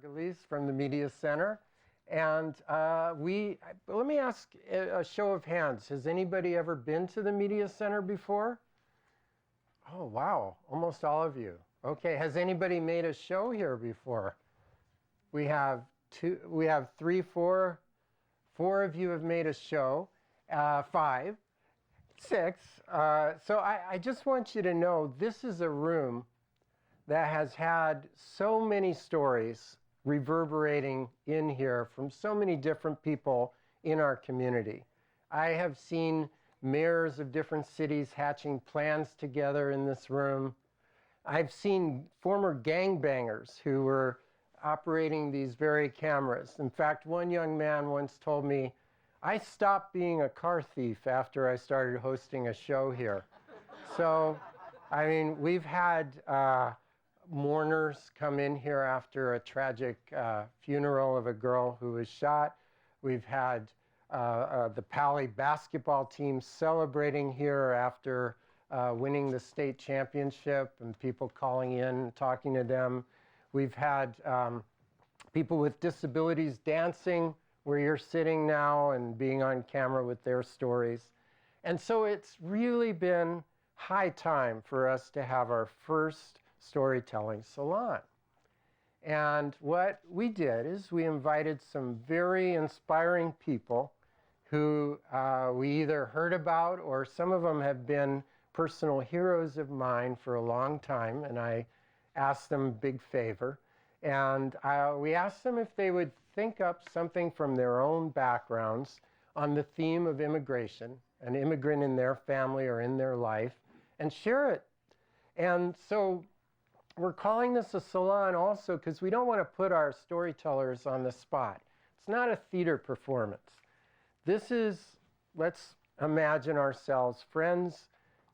Margulies from the Media Center. And let me ask a show of hands. Has anybody ever been to the Media Center before? Oh, wow, almost all of you. Okay, has anybody made a show here before? We have three, four of you have made a show, 5, 6. So I just want you to know this is a room that has had so many stories reverberating in here from so many different people in our community. I have seen mayors of different cities hatching plans together in this room. I've seen former gangbangers who were operating these very cameras. In fact, one young man once told me, "I stopped being a car thief after I started hosting a show here." So, I mean, we've had mourners come in here after a tragic funeral of a girl who was shot. We've had the Pally basketball team celebrating here after winning the state championship and people calling in and talking to them. We've had people with disabilities dancing where you're sitting now and being on camera with their stories. And so it's really been high time for us to have our first storytelling salon. And what we did is we invited some very inspiring people who we either heard about or some of them have been personal heroes of mine for a long time, and I asked them a big favor. And we asked them if they would think up something from their own backgrounds on the theme of immigration, an immigrant in their family or in their life, and share it. And so we're calling this a salon also because we don't want to put our storytellers on the spot. It's not a theater performance. This is, let's imagine ourselves friends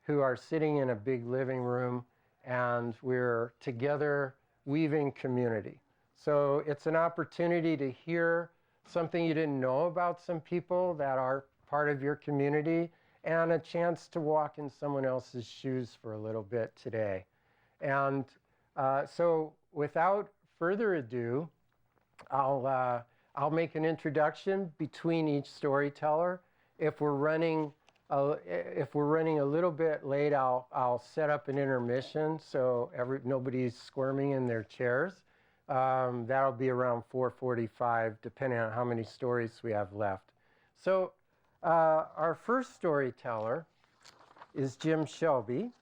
who are sitting in a big living room and we're together weaving community. So it's an opportunity to hear something you didn't know about some people that are part of your community and a chance to walk in someone else's shoes for a little bit today. And so without further ado, I'll make an introduction between each storyteller. If we're running a little bit late, I'll set up an intermission so nobody's squirming in their chairs. That'll be around 4:45, depending on how many stories we have left. So our first storyteller is Jim Shelby.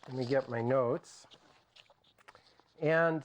Let me get my notes. And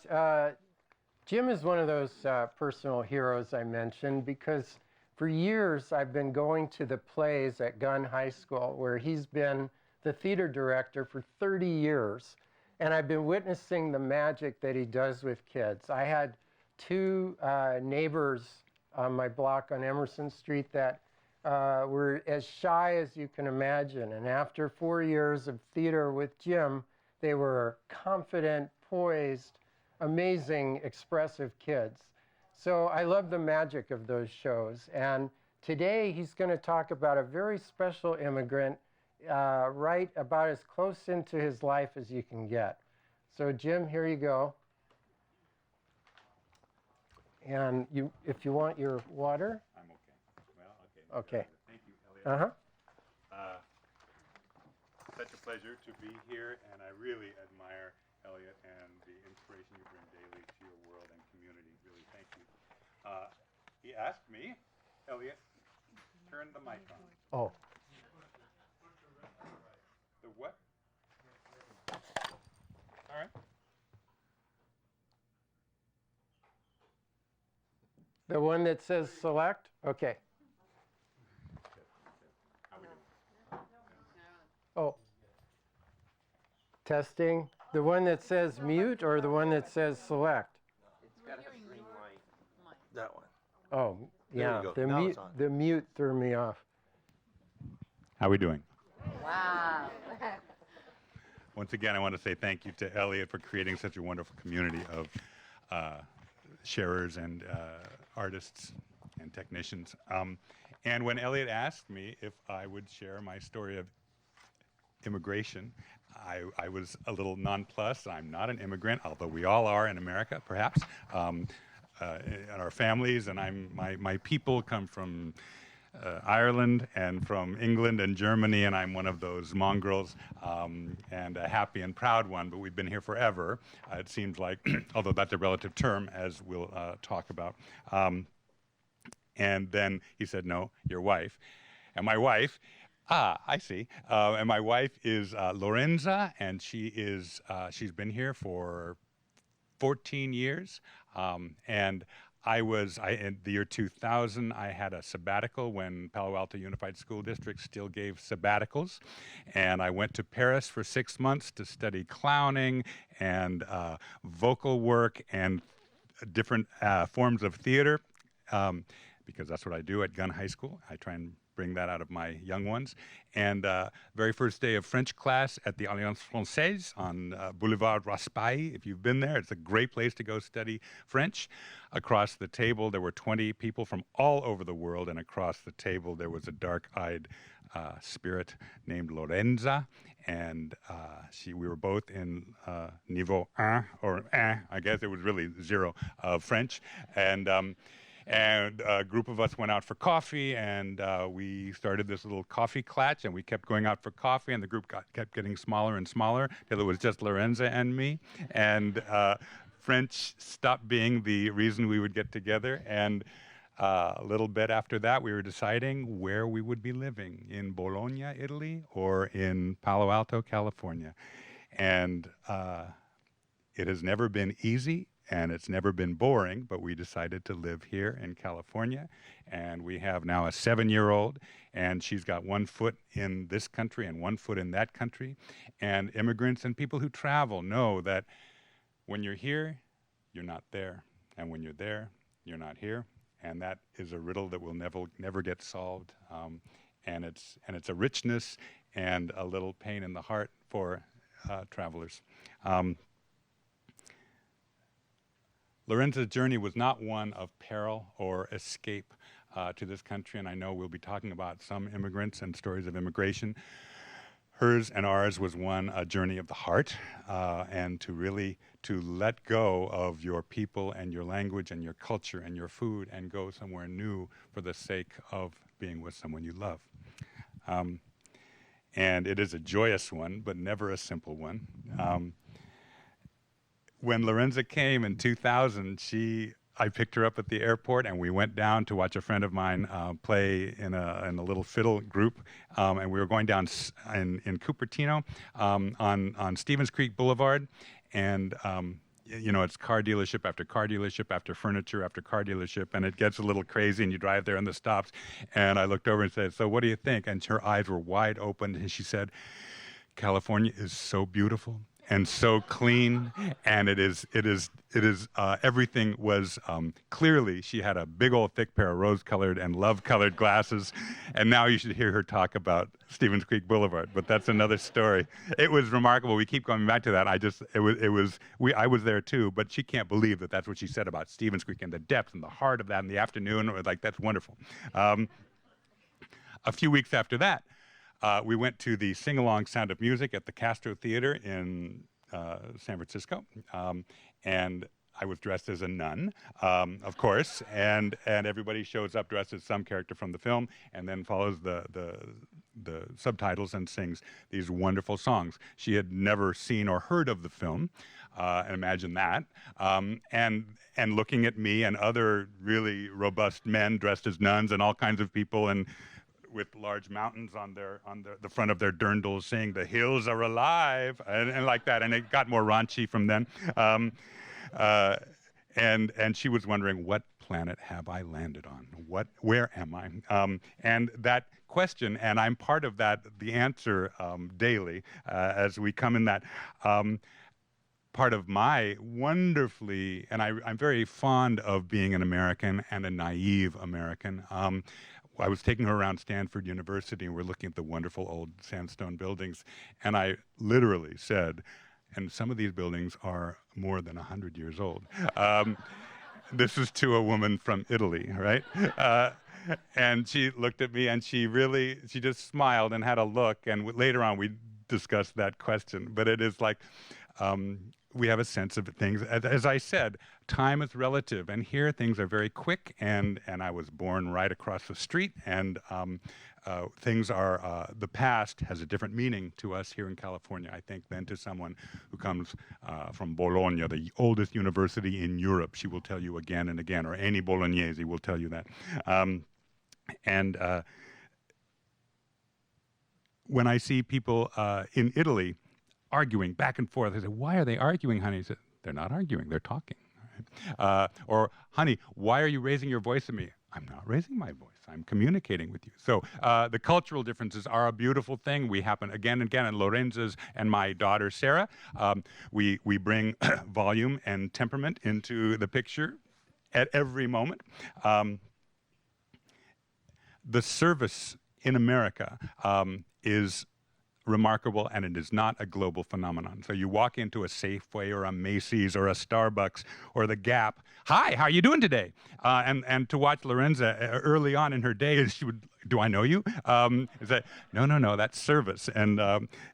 Jim is one of those personal heroes I mentioned because for years I've been going to the plays at Gunn High School where he's been the theater director for 30 years. And I've been witnessing the magic that he does with kids. I had 2 neighbors on my block on Emerson Street that were as shy as you can imagine. And after 4 years of theater with Jim, they were confident, poised, amazing, expressive kids. So I love the magic of those shows. And today he's going to talk about a very special immigrant right about as close into his life as you can get. So Jim, here you go. And if you want your water. I'm okay. Well, okay. Okay. Thank you, Elliot. Uh-huh. Such a pleasure to be here, and I really admire Elliot and the inspiration you bring daily to your world and community. Really, thank you. He asked me, Elliot, turn the mic on. Oh. The what? All right. The one that says select? Okay. How we doing? Oh. Testing. The one that says mute or the one that says select? It's got a green light. That one. Oh, There yeah. you go. The Now mute, it's on. the mute threw me off. How we doing? Wow. Once again, I want to say thank you to Elliot for creating such a wonderful community of sharers and artists and technicians. And when Elliot asked me if I would share my story of immigration, I was a little nonplussed. I'm not an immigrant, although we all are in America, perhaps. in our families, and my people come from Ireland and from England and Germany, and I'm one of those mongrels, and a happy and proud one, but we've been here forever, it seems like, although that's a relative term, as we'll talk about. And then he said, no, your wife. And my wife, I see. And my wife is Lorenza, and she's been here for 14 years. And in the year 2000, I had a sabbatical when Palo Alto Unified School District still gave sabbaticals. And I went to Paris for 6 months to study clowning and vocal work and different forms of theater, because that's what I do at Gunn High School. I try and bring that out of my young ones. And very first day of French class at the Alliance Française on Boulevard Raspail. If you've been there, it's a great place to go study French. Across the table, there were 20 people from all over the world, and across the table, there was a dark-eyed spirit named Lorenza, and we were both in niveau 1, or 1, I guess it was really 0 of French, and a group of us went out for coffee, and we started this little coffee clatch, and we kept going out for coffee, and the group kept getting smaller and smaller till it was just Lorenza and me. And French stopped being the reason we would get together. And a little bit after that, we were deciding where we would be living, in Bologna, Italy, or in Palo Alto, California. And it has never been easy. And it's never been boring, but we decided to live here in California. And we have now a 7-year-old, and she's got 1 foot in this country and 1 foot in that country. And immigrants and people who travel know that when you're here, you're not there. And when you're there, you're not here. And that is a riddle that will never get solved. And it's a richness and a little pain in the heart for travelers. Lorenza's journey was not one of peril or escape to this country, and I know we'll be talking about some immigrants and stories of immigration. Hers and ours was a journey of the heart, and to let go of your people and your language and your culture and your food and go somewhere new for the sake of being with someone you love. And it is a joyous one, but never a simple one. When Lorenza came in 2000, I picked her up at the airport, and we went down to watch a friend of mine play in a little fiddle group, and we were going down in Cupertino on Stevens Creek Boulevard, and it's car dealership after car dealership after furniture after car dealership, and it gets a little crazy, and you drive there in the stops, and I looked over and said, "So what do you think?" And her eyes were wide open, and she said, "California is so beautiful and so clean," and it is everything was clearly, she had a big old thick pair of rose-colored and love-colored glasses, and now you should hear her talk about Stevens Creek Boulevard, but that's another story. It was remarkable. We keep coming back to that. I was there too, but she can't believe that that's what she said about Stevens Creek and the depth and the heart of that in the afternoon. That's wonderful. A few weeks after that, we went to the Sing-Along Sound of Music at the Castro Theater in San Francisco, and I was dressed as a nun, of course, and everybody shows up dressed as some character from the film, and then follows the subtitles and sings these wonderful songs. She had never seen or heard of the film, and imagine that, and looking at me and other really robust men dressed as nuns and all kinds of people, and with large mountains on the front of their dirndls saying, "The hills are alive," and like that. And it got more raunchy from then. And she was wondering, what planet have I landed on? Where am I? And that question, and I'm part of that, the answer daily as we come in that. Part of my wonderfully, and I'm very fond of being an American and a naive American. I was taking her around Stanford University, and we're looking at the wonderful old sandstone buildings, and I literally said, and some of these buildings are more than 100 years old. This is to a woman from Italy, right? And she looked at me, and she just smiled and had a look, and later on we discussed that question. But it is like, we have a sense of things. As I said, time is relative, and here things are very quick. And I was born right across the street, and things are. The past has a different meaning to us here in California, I think, than to someone who comes from Bologna, the oldest university in Europe. She will tell you again and again, or any Bolognese will tell you that. When I see people in Italy arguing back and forth, I say, "Why are they arguing, honey?" He said, "They're not arguing, they're talking." Or, "Honey, why are you raising your voice at me?" "I'm not raising my voice, I'm communicating with you." So the cultural differences are a beautiful thing. We happen again and again, and Lorenza's and my daughter, Sarah, we bring volume and temperament into the picture at every moment. The service in America is remarkable, and it is not a global phenomenon. So you walk into a Safeway or a Macy's or a Starbucks or the Gap. "Hi, how are you doing today?" And to watch Lorenza early on in her day, she would, "Do I know you?" Is that, no, that's service. And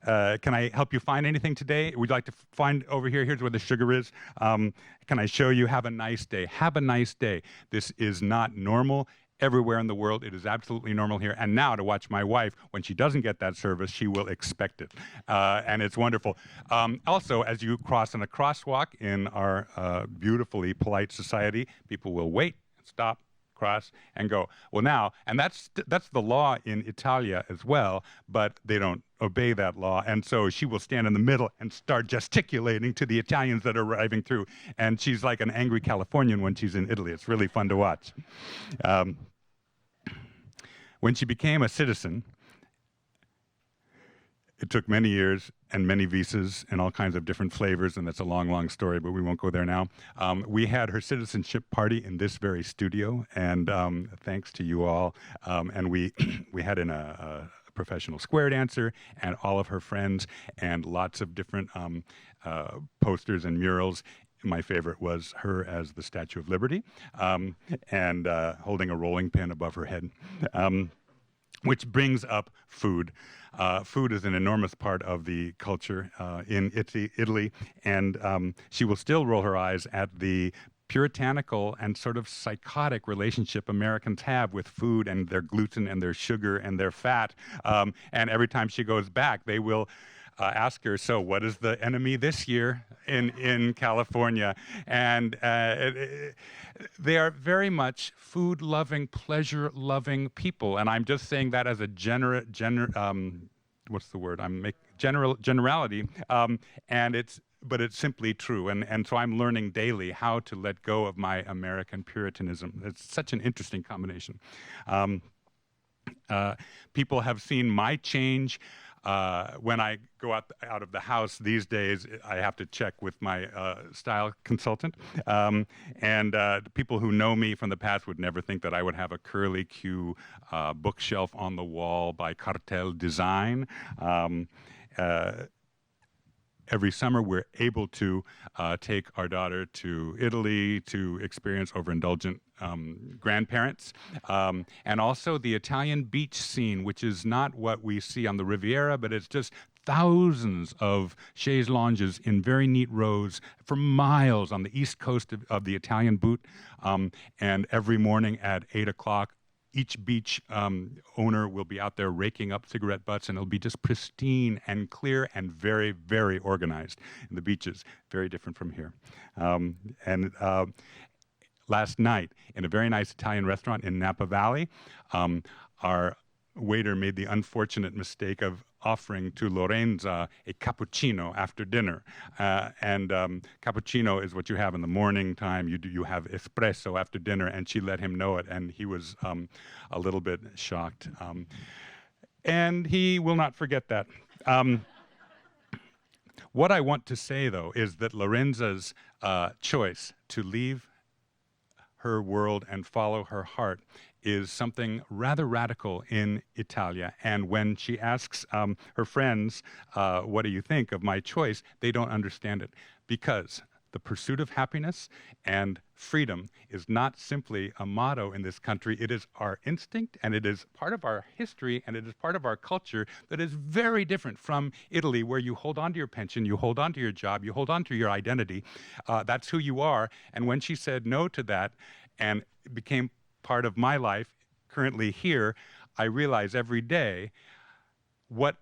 "Can I help you find anything today? Would you like to find over here? Here's where the sugar is. Can I show you? Have a nice day. Have a nice day." This is not normal. Everywhere in the world, it is absolutely normal here. And now to watch my wife, when she doesn't get that service, she will expect it. And it's wonderful. Also, as you cross in a crosswalk in our beautifully polite society, people will wait, stop, cross, and go. Well, now, and that's the law in Italia as well, but they don't obey that law. And so she will stand in the middle and start gesticulating to the Italians that are arriving through. And she's like an angry Californian when she's in Italy. It's really fun to watch. When she became a citizen, it took many years and many visas and all kinds of different flavors, and that's a long, long story, but we won't go there now. We had her citizenship party in this very studio, and thanks to you all. And we had in a professional square dancer and all of her friends and lots of different posters and murals. My favorite was her as the Statue of Liberty, and holding a rolling pin above her head. Which brings up food. Food is an enormous part of the culture in Italy, and she will still roll her eyes at the puritanical and sort of psychotic relationship Americans have with food and their gluten and their sugar and their fat. And every time she goes back, they will ask her, "So what is the enemy this year in California?" And they are very much food-loving, pleasure-loving people. And I'm just saying that as a what's the word? Generality. But it's simply true. And so I'm learning daily how to let go of my American Puritanism. It's such an interesting combination. People have seen my change. When I go out of the house these days, I have to check with my style consultant. And people who know me from the past would never think that I would have a curly Q bookshelf on the wall by Cartel Design. Every summer, we're able to take our daughter to Italy to experience overindulgent grandparents. And also the Italian beach scene, which is not what we see on the Riviera, but it's just thousands of chaise lounges in very neat rows for miles on the east coast of the Italian boot. And every morning at 8 o'clock, each beach owner will be out there raking up cigarette butts, and it'll be just pristine and clear and very, very organized. And the beaches, very different from here. Last night, in a very nice Italian restaurant in Napa Valley, our waiter made the unfortunate mistake of offering to Lorenza a cappuccino after dinner. And cappuccino is what you have in the morning time. You have espresso after dinner, and she let him know it, and he was a little bit shocked. And he will not forget that. What I want to say, though, is that Lorenza's choice to leave her world and follow her heart is something rather radical in Italia. And when she asks her friends, "What do you think of my choice?" they don't understand it, because the pursuit of happiness and freedom is not simply a motto in this country. It is our instinct, and it is part of our history, and it is part of our culture that is very different from Italy, where you hold on to your pension, you hold on to your job, you hold on to your identity. That's who you are. And when she said no to that and it became part of my life, currently here, I realize every day what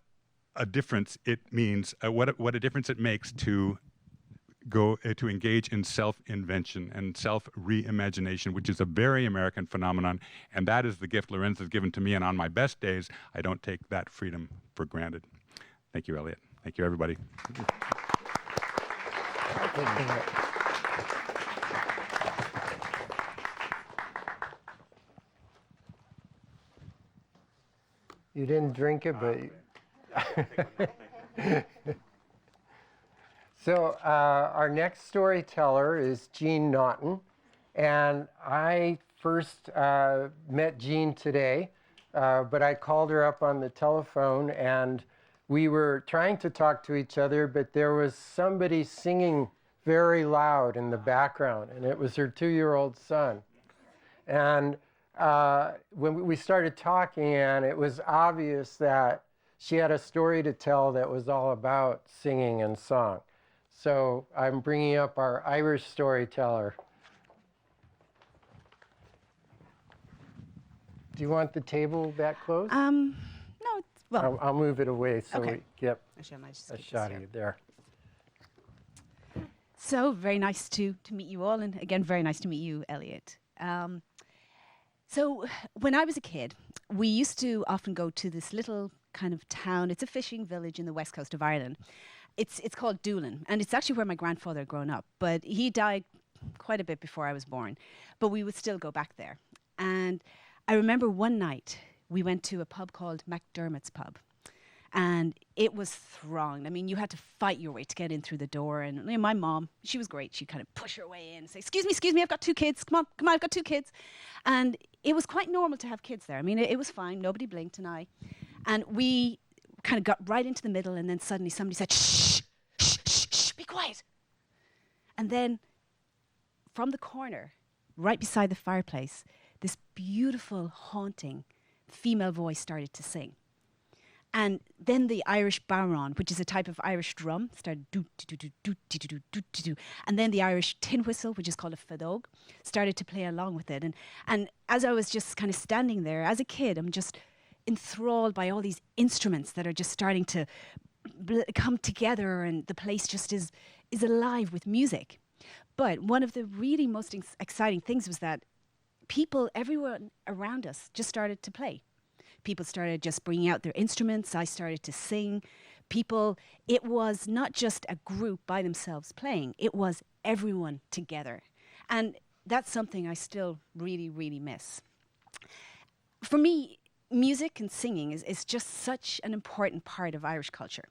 a difference it means, what a difference it makes to to engage in self-invention and self-reimagination, which is a very American phenomenon, and that is the gift Lorenz has given to me, and on my best days, I don't take that freedom for granted. Thank you, Elliot. Thank you, everybody. You didn't drink it, but... So our next storyteller is Jean Naughton, and I first met Jean today, but I called her up on the telephone, and we were trying to talk to each other, but there was somebody singing very loud in the background, and it was her 2-year-old son. And when we started talking, and it was obvious that she had a story to tell that was all about singing and song. So I'm bringing up our Irish storyteller. Do you want the table that close? No, it's, well. I'll move it away so Okay. we get Actually, I might just a keep this shot here. of you there. So very nice to meet you all, and again, very nice to meet you, Elliot. So when I was a kid, we used to often go to this little kind of town. It's a fishing village in the west coast of Ireland. It's called Doolin, and it's actually where my grandfather had grown up, but he died quite a bit before I was born. But we would still go back there. And I remember one night we went to a pub called McDermott's Pub, and it was thronged. I mean, you had to fight your way to get in through the door. And you know, my mom, she was great. She'd kind of push her way in and say, excuse me, I've got 2 kids. Come on, I've got 2 kids. And it was quite normal to have kids there. I mean, it was fine. Nobody blinked an eye. And we kind of got right into the middle, and then suddenly somebody said, shh, shh, shh, shh, be quiet. And then from the corner, right beside the fireplace, this beautiful, haunting female voice started to sing. And then the Irish barron, which is a type of Irish drum, started do do do do do do do do do. And then the Irish tin whistle, which is called a fadog, started to play along with it. And as I was just kind of standing there as a kid, I'm just enthralled by all these instruments that are just starting to come together, and the place just is alive with music. But one of the really most exciting things was that people everywhere around us just started to play. People started just bringing out their instruments. I started to sing. It was not just a group by themselves playing. It was everyone together. And that's something I still really, really miss. For me, music and singing is just such an important part of Irish culture.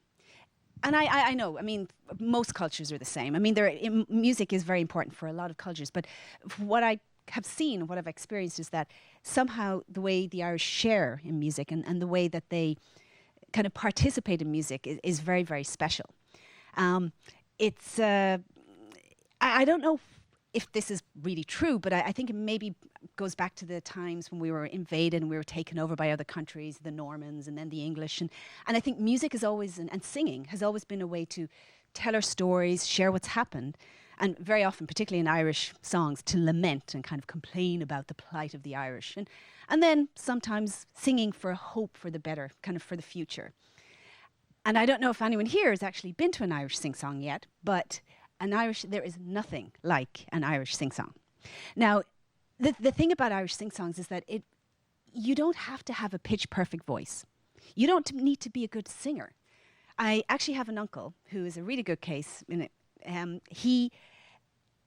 And I know, I mean, most cultures are the same. I mean, music is very important for a lot of cultures, but what I have seen, what I've experienced is that somehow the way the Irish share in music and the way that they kind of participate in music is very, very special. I don't know if this is really true, but I think it maybe goes back to the times when we were invaded and we were taken over by other countries, the Normans and then the English. And I think music is always, and singing has always been a way to tell our stories, share what's happened, and very often, particularly in Irish songs, to lament and kind of complain about the plight of the Irish. And then sometimes singing for hope for the better, kind of for the future. And I don't know if anyone here has actually been to an Irish sing-song yet, but there is nothing like an Irish sing-song. Now, the thing about Irish sing-songs is that you don't have to have a pitch-perfect voice. You don't need to be a good singer. I actually have an uncle who is a really good case in it. He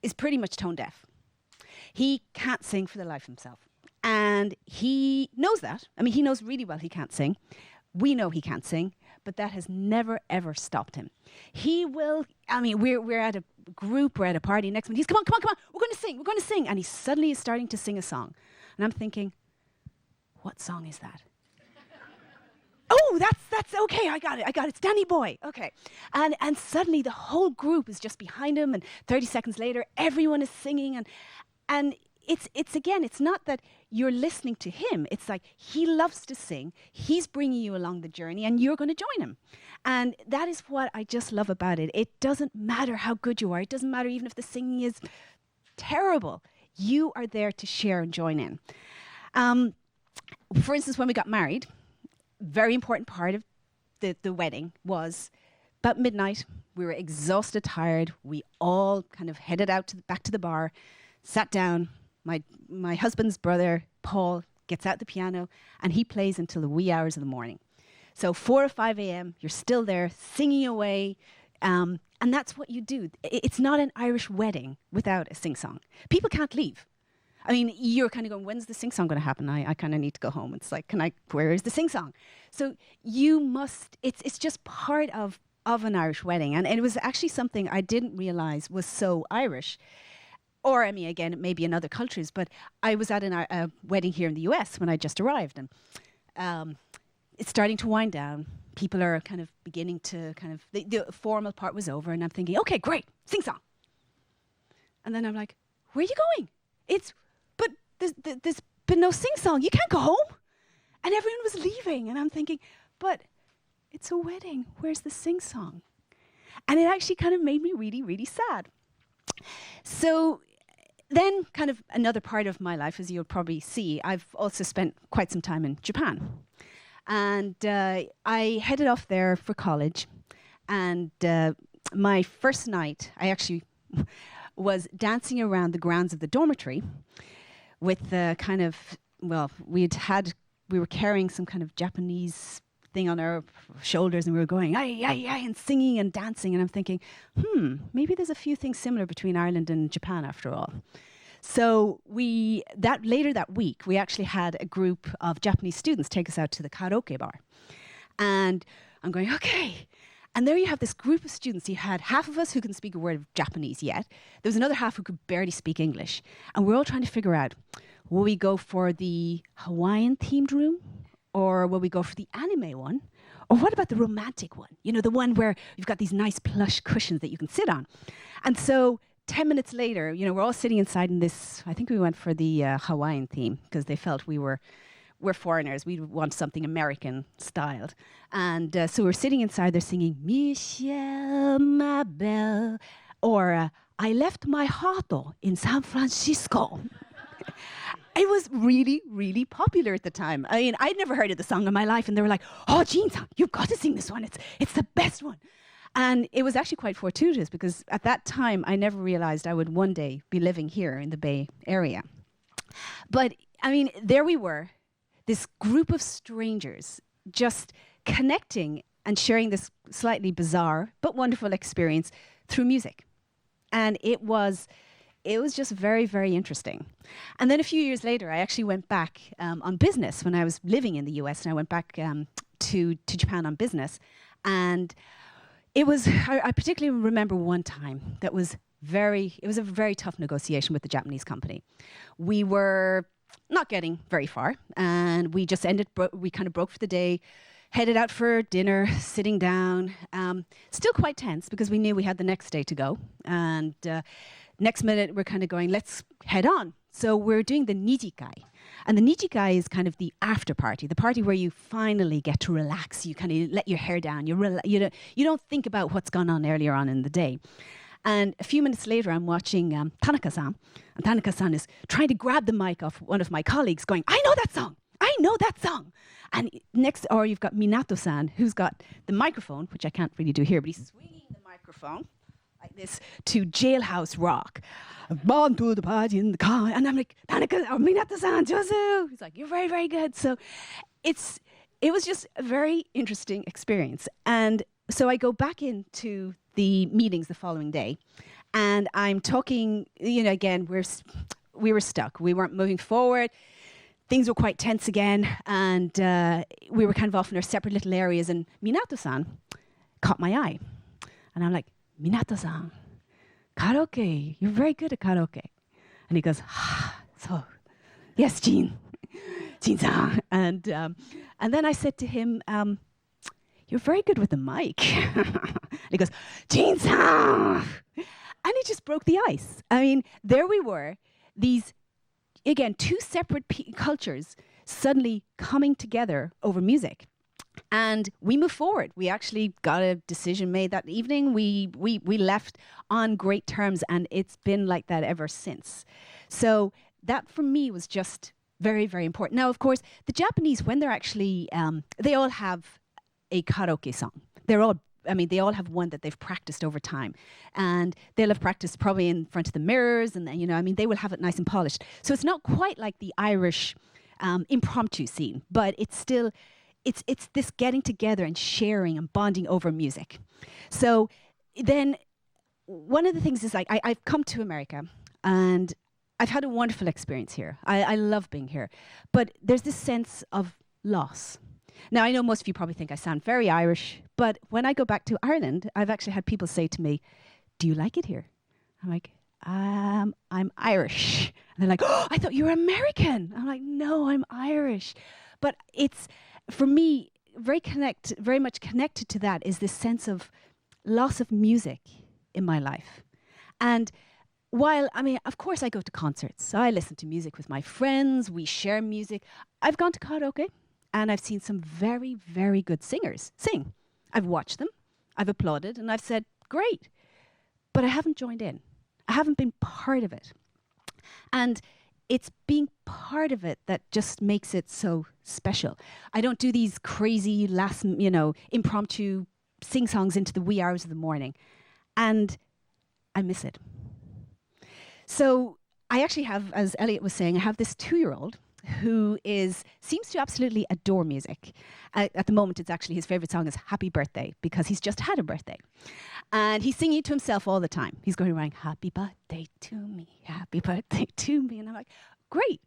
is pretty much tone deaf. He can't sing for the life of himself. And he knows that. I mean, he knows really well he can't sing. We know he can't sing, but that has never, ever stopped him. He will, I mean, we're at a group, we're at a party next month. He's, come on, we're going to sing. And he suddenly is starting to sing a song. And I'm thinking, what song is that? Oh, oh, that's okay. I got it. It's Danny Boy. Okay. And suddenly the whole group is just behind him, and 30 seconds later, everyone is singing, and it's again, it's not that you're listening to him. It's like he loves to sing. He's bringing you along the journey, and you're going to join him. And that is what I just love about it. It doesn't matter how good you are. It doesn't matter even if the singing is terrible. You are there to share and join in. For instance, when we got married, very important part of the wedding was about midnight. We were exhausted, tired. We all kind of headed out back to the bar, sat down. My husband's brother, Paul, gets out the piano, and he plays until the wee hours of the morning. So 4 or 5 a.m., you're still there singing away, and that's what you do. It's not an Irish wedding without a sing-song. People can't leave. I mean, you're kind of going, when's the sing-song going to happen? I kind of need to go home. It's like, where is the sing-song? So you must, it's just part of an Irish wedding. And it was actually something I didn't realize was so Irish. Or, I mean, again, it may be in other cultures, but I was at a wedding here in the US when I just arrived. And it's starting to wind down. People are kind of beginning to the formal part was over. And I'm thinking, okay, great, sing-song. And then I'm like, where are you going? But there's been no sing-song. You can't go home. And everyone was leaving. And I'm thinking, but it's a wedding. Where's the sing-song? And it actually kind of made me really, really sad. So then kind of another part of my life, as you'll probably see, I've also spent quite some time in Japan. And I headed off there for college. And my first night, I actually was dancing around the grounds of the dormitory with kind of, well, we were carrying some kind of Japanese thing on our shoulders, and we were going, ay, ay, ay, and singing and dancing. And I'm thinking, maybe there's a few things similar between Ireland and Japan after all. So later that week, we actually had a group of Japanese students take us out to the karaoke bar. And I'm going, okay. And there you have this group of students. You had half of us who can speak a word of Japanese yet. There was another half who could barely speak English. And we're all trying to figure out, will we go for the Hawaiian-themed room? Or will we go for the anime one? Or what about the romantic one? You know, the one where you've got these nice plush cushions that you can sit on. And so 10 minutes later, you know, we're all sitting inside in this, I think we went for the Hawaiian theme because they felt we're foreigners. We want something American styled. And so we're sitting inside there singing, Michelle, ma belle, or I left my auto in San Francisco. It was really, really popular at the time. I mean, I'd never heard of the song in my life, and they were like, oh, Jean, you've got to sing this one. It's the best one. And it was actually quite fortuitous because at that time, I never realized I would one day be living here in the Bay Area. But, I mean, there we were, this group of strangers just connecting and sharing this slightly bizarre but wonderful experience through music. And it was just very, very interesting. And then a few years later, I actually went back on business when I was living in the US, and I went back to Japan on business. And it was, I particularly remember one time that was it was a very tough negotiation with the Japanese company. We were not getting very far, and we just we kind of broke for the day, headed out for dinner, sitting down, still quite tense because we knew we had the next day to go. And next minute, we're kind of going, let's head on. So we're doing the nijikai. And the nijikai is kind of the after party, the party where you finally get to relax. You kind of let your hair down. You don't think about what's gone on earlier on in the day. And a few minutes later, I'm watching Tanaka-san. And Tanaka-san is trying to grab the mic off one of my colleagues going, I know that song. I know that song. And next, or you've got Minato-san, who's got the microphone, which I can't really do here, but he's swinging the microphone like this to Jailhouse Rock. Born to the party in the car. And I'm like, Tanaka, or Minato-san, Josu. He's like, you're very, very good. So it was just a very interesting experience. And so I go back into the meetings the following day, and I'm talking, again, we were stuck. We weren't moving forward. Things were quite tense again, and we were kind of off in our separate little areas, and Minato-san caught my eye. And I'm like, Minato-san, karaoke, you're very good at karaoke. And he goes, so, yes, Jean-san. And then I said to him, you're very good with the mic. And he goes, Jin-san! And he just broke the ice. I mean, there we were, these, again, two separate cultures suddenly coming together over music. And we moved forward. We actually got a decision made that evening. We left on great terms, and it's been like that ever since. So that for me was just very, very important. Now, of course, the Japanese, when they're actually, they all have a karaoke song. They all have one that they've practiced over time. And they'll have practiced probably in front of the mirrors, and they will have it nice and polished. So it's not quite like the Irish impromptu scene, but it's still, it's this getting together and sharing and bonding over music. So then one of the things is, like, I've come to America and I've had a wonderful experience here. I love being here. But there's this sense of loss. Now, I know most of you probably think I sound very Irish, but when I go back to Ireland, I've actually had people say to me, do you like it here? I'm like, I'm Irish. And they're like, oh, I thought you were American. I'm like, no, I'm Irish. But it's, for me, very much connected to that is this sense of loss of music in my life. And while, of course I go to concerts. I listen to music with my friends. We share music. I've gone to karaoke, and I've seen some very, very good singers sing. I've watched them. I've applauded, and I've said, great. But I haven't joined in. I haven't been part of it. And it's being part of it that just makes it so special. I don't do these crazy last, impromptu sing-songs into the wee hours of the morning. And I miss it. So I actually have, as Elliot was saying, I have this 2-year-old who seems to absolutely adore music. At the moment, it's actually his favorite song is Happy Birthday, because he's just had a birthday. And he's singing it to himself all the time. He's going around, happy birthday to me, happy birthday to me. And I'm like, great.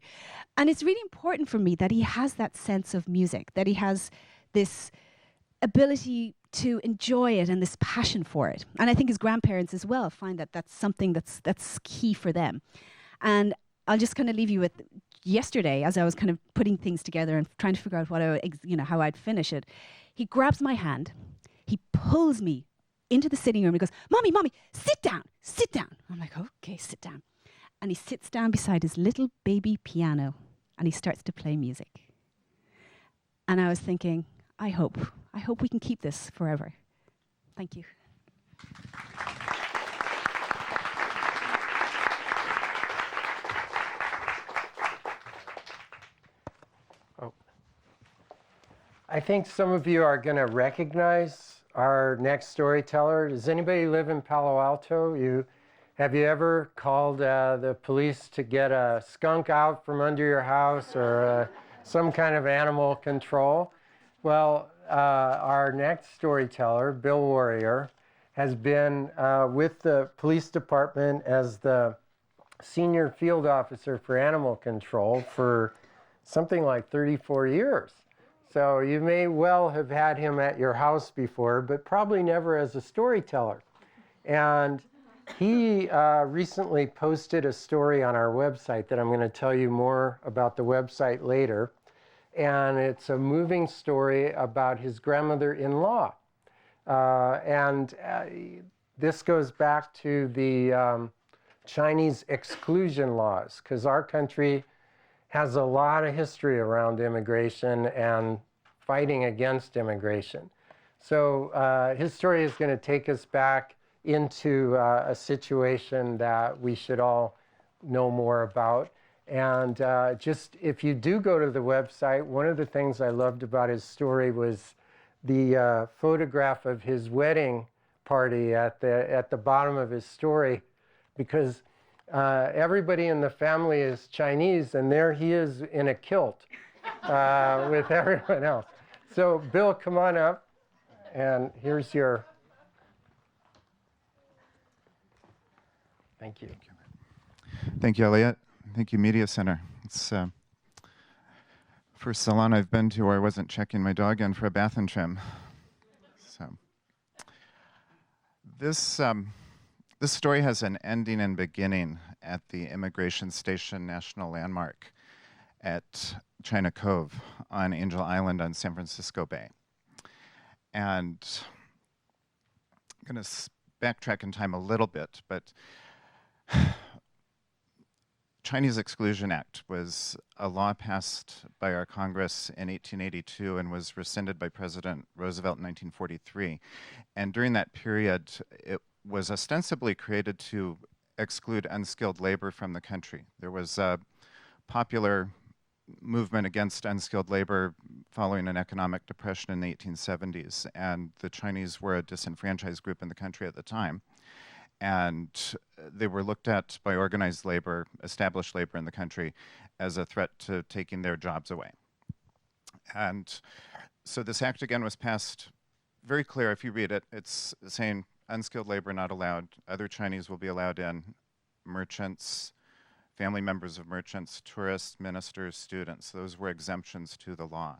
And it's really important for me that he has that sense of music, that he has this ability to enjoy it and this passion for it. And I think his grandparents as well find that that's something that's key for them. And I'll just kind of leave you with yesterday, as I was kind of putting things together and trying to figure out how I'd finish it. He grabs my hand, he pulls me into the sitting room. He goes, Mommy, sit down. I'm like, okay, sit down. And he sits down beside his little baby piano and he starts to play music. And I was thinking, I hope we can keep this forever. Thank you. I think some of you are going to recognize our next storyteller. Does anybody live in Palo Alto? Have you ever called the police to get a skunk out from under your house, or some kind of animal control? Well, our next storyteller, Bill Warrior, has been with the police department as the senior field officer for animal control for something like 34 years. So you may well have had him at your house before, but probably never as a storyteller. And he recently posted a story on our website that I'm going to tell you more about the website later. And it's a moving story about his grandmother-in-law. This goes back to the Chinese exclusion laws, because our country has a lot of history around immigration and fighting against immigration. So his story is going to take us back into a situation that we should all know more about. And just if you do go to the website, one of the things I loved about his story was the photograph of his wedding party at the bottom of his story, because everybody in the family is Chinese, and there he is in a kilt with everyone else. So Bill, come on up, and here's your... Thank you. Thank you, Elliot. Thank you, Media Center. It's first salon I've been to where I wasn't checking my dog in for a bath and trim. So this story has an ending and beginning at the Immigration Station National Landmark at China Cove on Angel Island on San Francisco Bay. And I'm going to backtrack in time a little bit, but Chinese Exclusion Act was a law passed by our Congress in 1882 and was rescinded by President Roosevelt in 1943. And during that period, it was ostensibly created to exclude unskilled labor from the country. There was a popular movement against unskilled labor following an economic depression in the 1870s, and the Chinese were a disenfranchised group in the country at the time. And they were looked at by organized labor, established labor in the country, as a threat to taking their jobs away. And so this act again was passed very clear. If you read it, it's saying unskilled labor not allowed. Other Chinese will be allowed in. Merchants, family members of merchants, tourists, ministers, students. Those were exemptions to the law.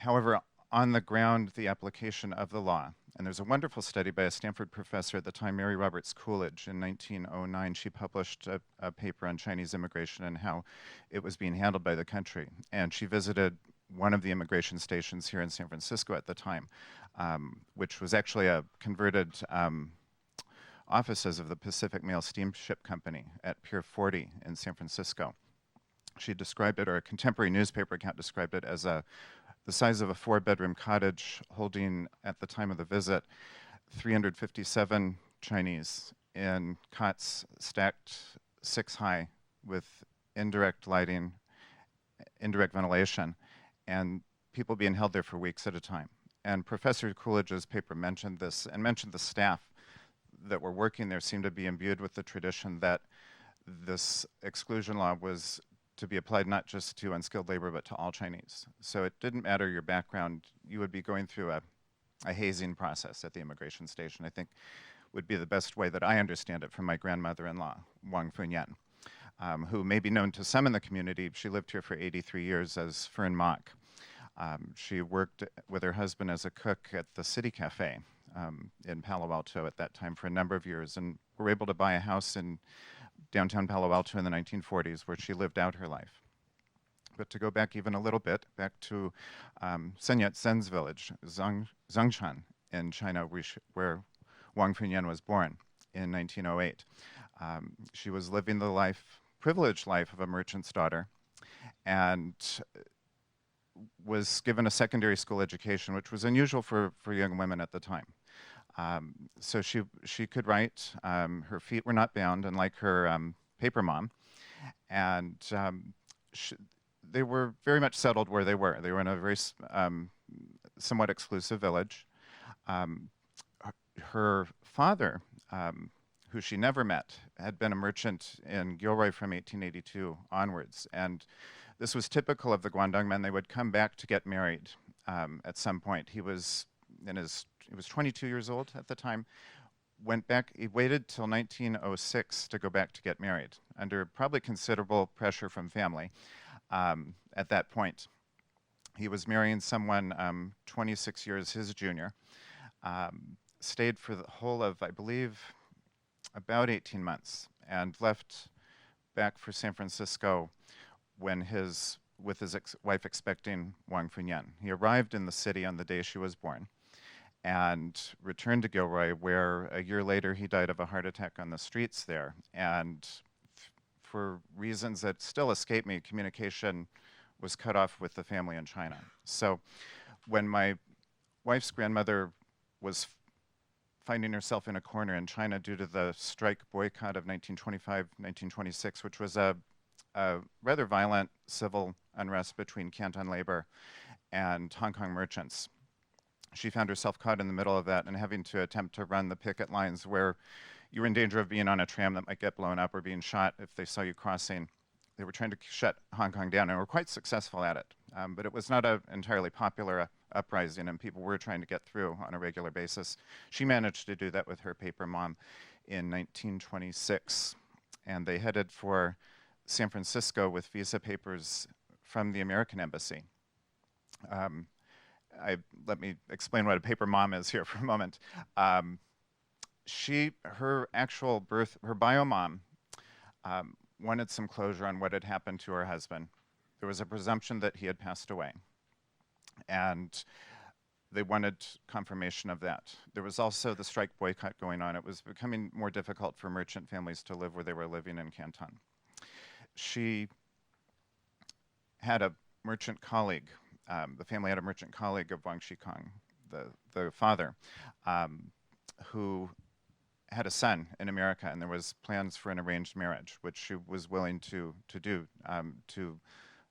However, on the ground, the application of the law, and there's a wonderful study by a Stanford professor at the time, Mary Roberts Coolidge, in 1909. She published a paper on Chinese immigration and how it was being handled by the country. And she visited one of the immigration stations here in San Francisco at the time, which was actually a converted offices of the Pacific Mail Steamship Company at Pier 40 in San Francisco. She described it, or a contemporary newspaper account described it as the size of a 4-bedroom cottage, holding, at the time of the visit, 357 Chinese in cots stacked 6 high with indirect lighting, indirect ventilation, and people being held there for weeks at a time. And Professor Coolidge's paper mentioned this, and mentioned the staff that were working there seemed to be imbued with the tradition that this exclusion law was to be applied not just to unskilled labor, but to all Chinese. So it didn't matter your background. You would be going through a hazing process at the immigration station, I think would be the best way that I understand it from my grandmother-in-law, Wang Funyan, who may be known to some in the community. She lived here for 83 years as Fern Mock. She worked with her husband as a cook at the City Cafe in Palo Alto at that time for a number of years, and were able to buy a house in downtown Palo Alto in the 1940s where she lived out her life. But to go back even a little bit, back to Sun Yat-sen's village, Zhongshan in China, where Wang Funyan was born in 1908. She was living the privileged life of a merchant's daughter, and was given a secondary school education, which was unusual for young women at the time. So she could write. Her feet were not bound, unlike her paper mom. And they were very much settled where they were. They were in a very somewhat exclusive village. Her father, who she never met, had been a merchant in Gilroy from 1882 onwards. And this was typical of the Guangdong men. They would come back to get married at some point. He was 22 years old at the time, went back, he waited till 1906 to go back to get married, under probably considerable pressure from family at that point. He was marrying someone 26 years his junior, stayed for the whole of, I believe, about 18 months, and left back for San Francisco when with his wife expecting Wang Funyan. He arrived in the city on the day she was born, and returned to Gilroy, where a year later he died of a heart attack on the streets there. And for reasons that still escape me, communication was cut off with the family in China. So when my wife's grandmother was finding herself in a corner in China due to the strike boycott of 1925-1926, which was a rather violent civil unrest between Canton labor and Hong Kong merchants, she found herself caught in the middle of that and having to attempt to run the picket lines where you were in danger of being on a tram that might get blown up or being shot if they saw you crossing. They were trying to shut Hong Kong down and were quite successful at it. But it was not an entirely popular uprising, and people were trying to get through on a regular basis. She managed to do that with her paper mom in 1926, and they headed for San Francisco with visa papers from the American embassy. Let me explain what a paper mom is here for a moment. Her bio mom wanted some closure on what had happened to her husband. There was a presumption that he had passed away. And they wanted confirmation of that. There was also the strike boycott going on. It was becoming more difficult for merchant families to live where they were living in Canton. She had a merchant colleague. The family had a merchant colleague of Wang Shikong, the father, who had a son in America, and there was plans for an arranged marriage, which she was willing to do, to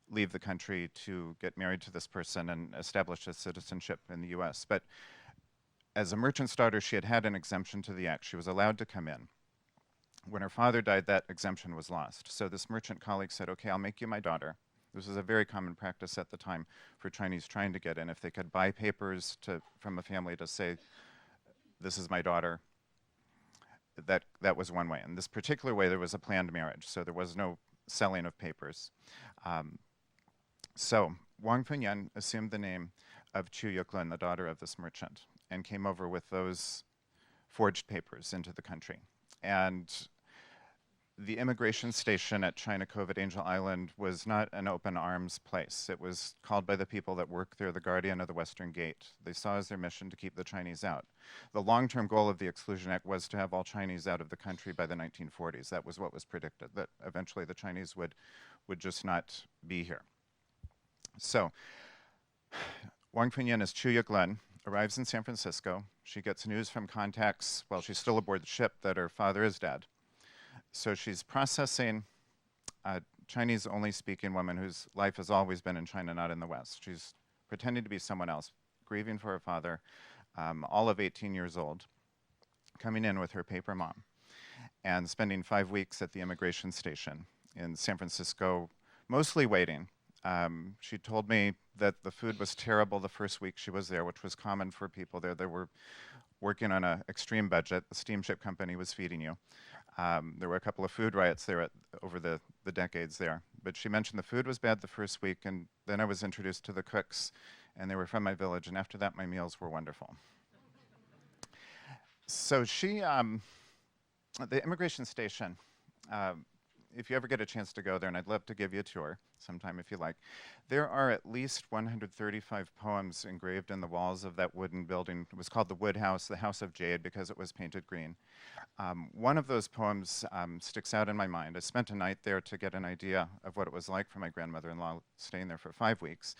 leave the country to get married to this person and establish a citizenship in the US. But as a merchant's daughter, she had had an exemption to the act. She was allowed to come in. When her father died, that exemption was lost. So this merchant colleague said, okay, I'll make you my daughter. This was a very common practice at the time for Chinese trying to get in. If they could buy papers from a family to say, this is my daughter, that was one way. In this particular way, there was a planned marriage, so there was no selling of papers. So Wang Fengyan assumed the name of Chu Yuklin, the daughter of this merchant, and came over with those forged papers into the country. And the immigration station at China Cove at Angel Island was not an open arms place. It was called by the people that work there the Guardian of the Western Gate. They saw as their mission to keep the Chinese out. The long-term goal of the Exclusion Act was to have all Chinese out of the country by the 1940s. That was what was predicted, that eventually the Chinese would just not be here. So Wang Fengyan as Chu Yuklin arrives in San Francisco. She gets news from contacts while she's still aboard the ship that her father is dead. So she's processing a Chinese-only speaking woman whose life has always been in China, not in the West. She's pretending to be someone else, grieving for her father, all of 18 years old, coming in with her paper mom, and spending 5 weeks at the immigration station in San Francisco, mostly waiting. She told me that the food was terrible the first week she was there, which was common for people there. They were working on an extreme budget. The steamship company was feeding you. There were a couple of food riots there over the decades there. But she mentioned the food was bad the first week, and then I was introduced to the cooks, and they were from my village, and after that my meals were wonderful. So she, the immigration station, if you ever get a chance to go there, and I'd love to give you a tour sometime if you like, there are at least 135 poems engraved in the walls of that wooden building. It was called the Wood House, the House of Jade, because it was painted green. One of those poems sticks out in my mind. I spent a night there to get an idea of what it was like for my grandmother-in-law staying there for 5 weeks.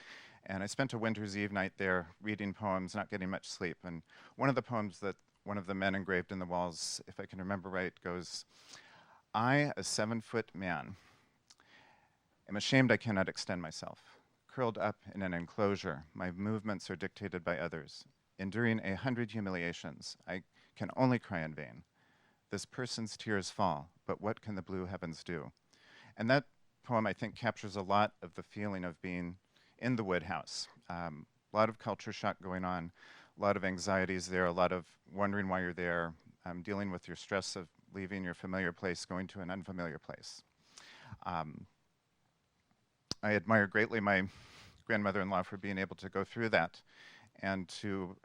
And I spent a winter's eve night there reading poems, not getting much sleep. And one of the poems that one of the men engraved in the walls, if I can remember right, goes, I, a 7-foot man, am ashamed I cannot extend myself. Curled up in an enclosure, my movements are dictated by others. Enduring 100 humiliations, I can only cry in vain. This person's tears fall, but what can the blue heavens do? And that poem, I think, captures a lot of the feeling of being in the Wood House. A lot of culture shock going on, a lot of anxieties there, a lot of wondering why you're there, dealing with your stress of leaving your familiar place, going to an unfamiliar place. I admire greatly my grandmother-in-law for being able to go through that and to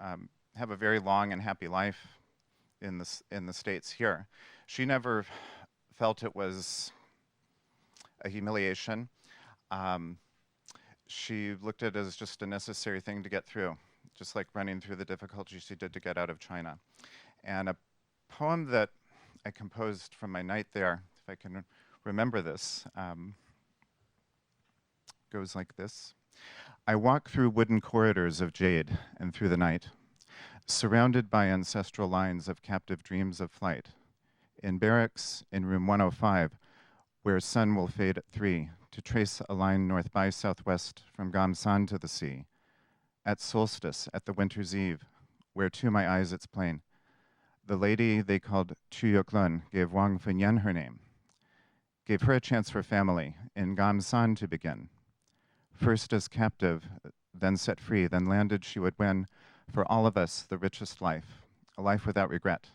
have a very long and happy life in the States here. She never felt it was a humiliation. She looked at it as just a necessary thing to get through, just like running through the difficulties she did to get out of China. And a poem that I composed from my night there, if I can remember this, goes like this. I walk through wooden corridors of jade and through the night, surrounded by ancestral lines of captive dreams of flight. In barracks, in room 105, where sun will fade at 3, to trace a line north by southwest from Gamsan to the sea. At solstice, at the winter's eve, where to my eyes it's plain, the lady they called Chu Yuklin gave Wang Fengyan her name, gave her a chance for family in Gamsan to begin. First as captive, then set free, then landed she would win for all of us the richest life, a life without regret.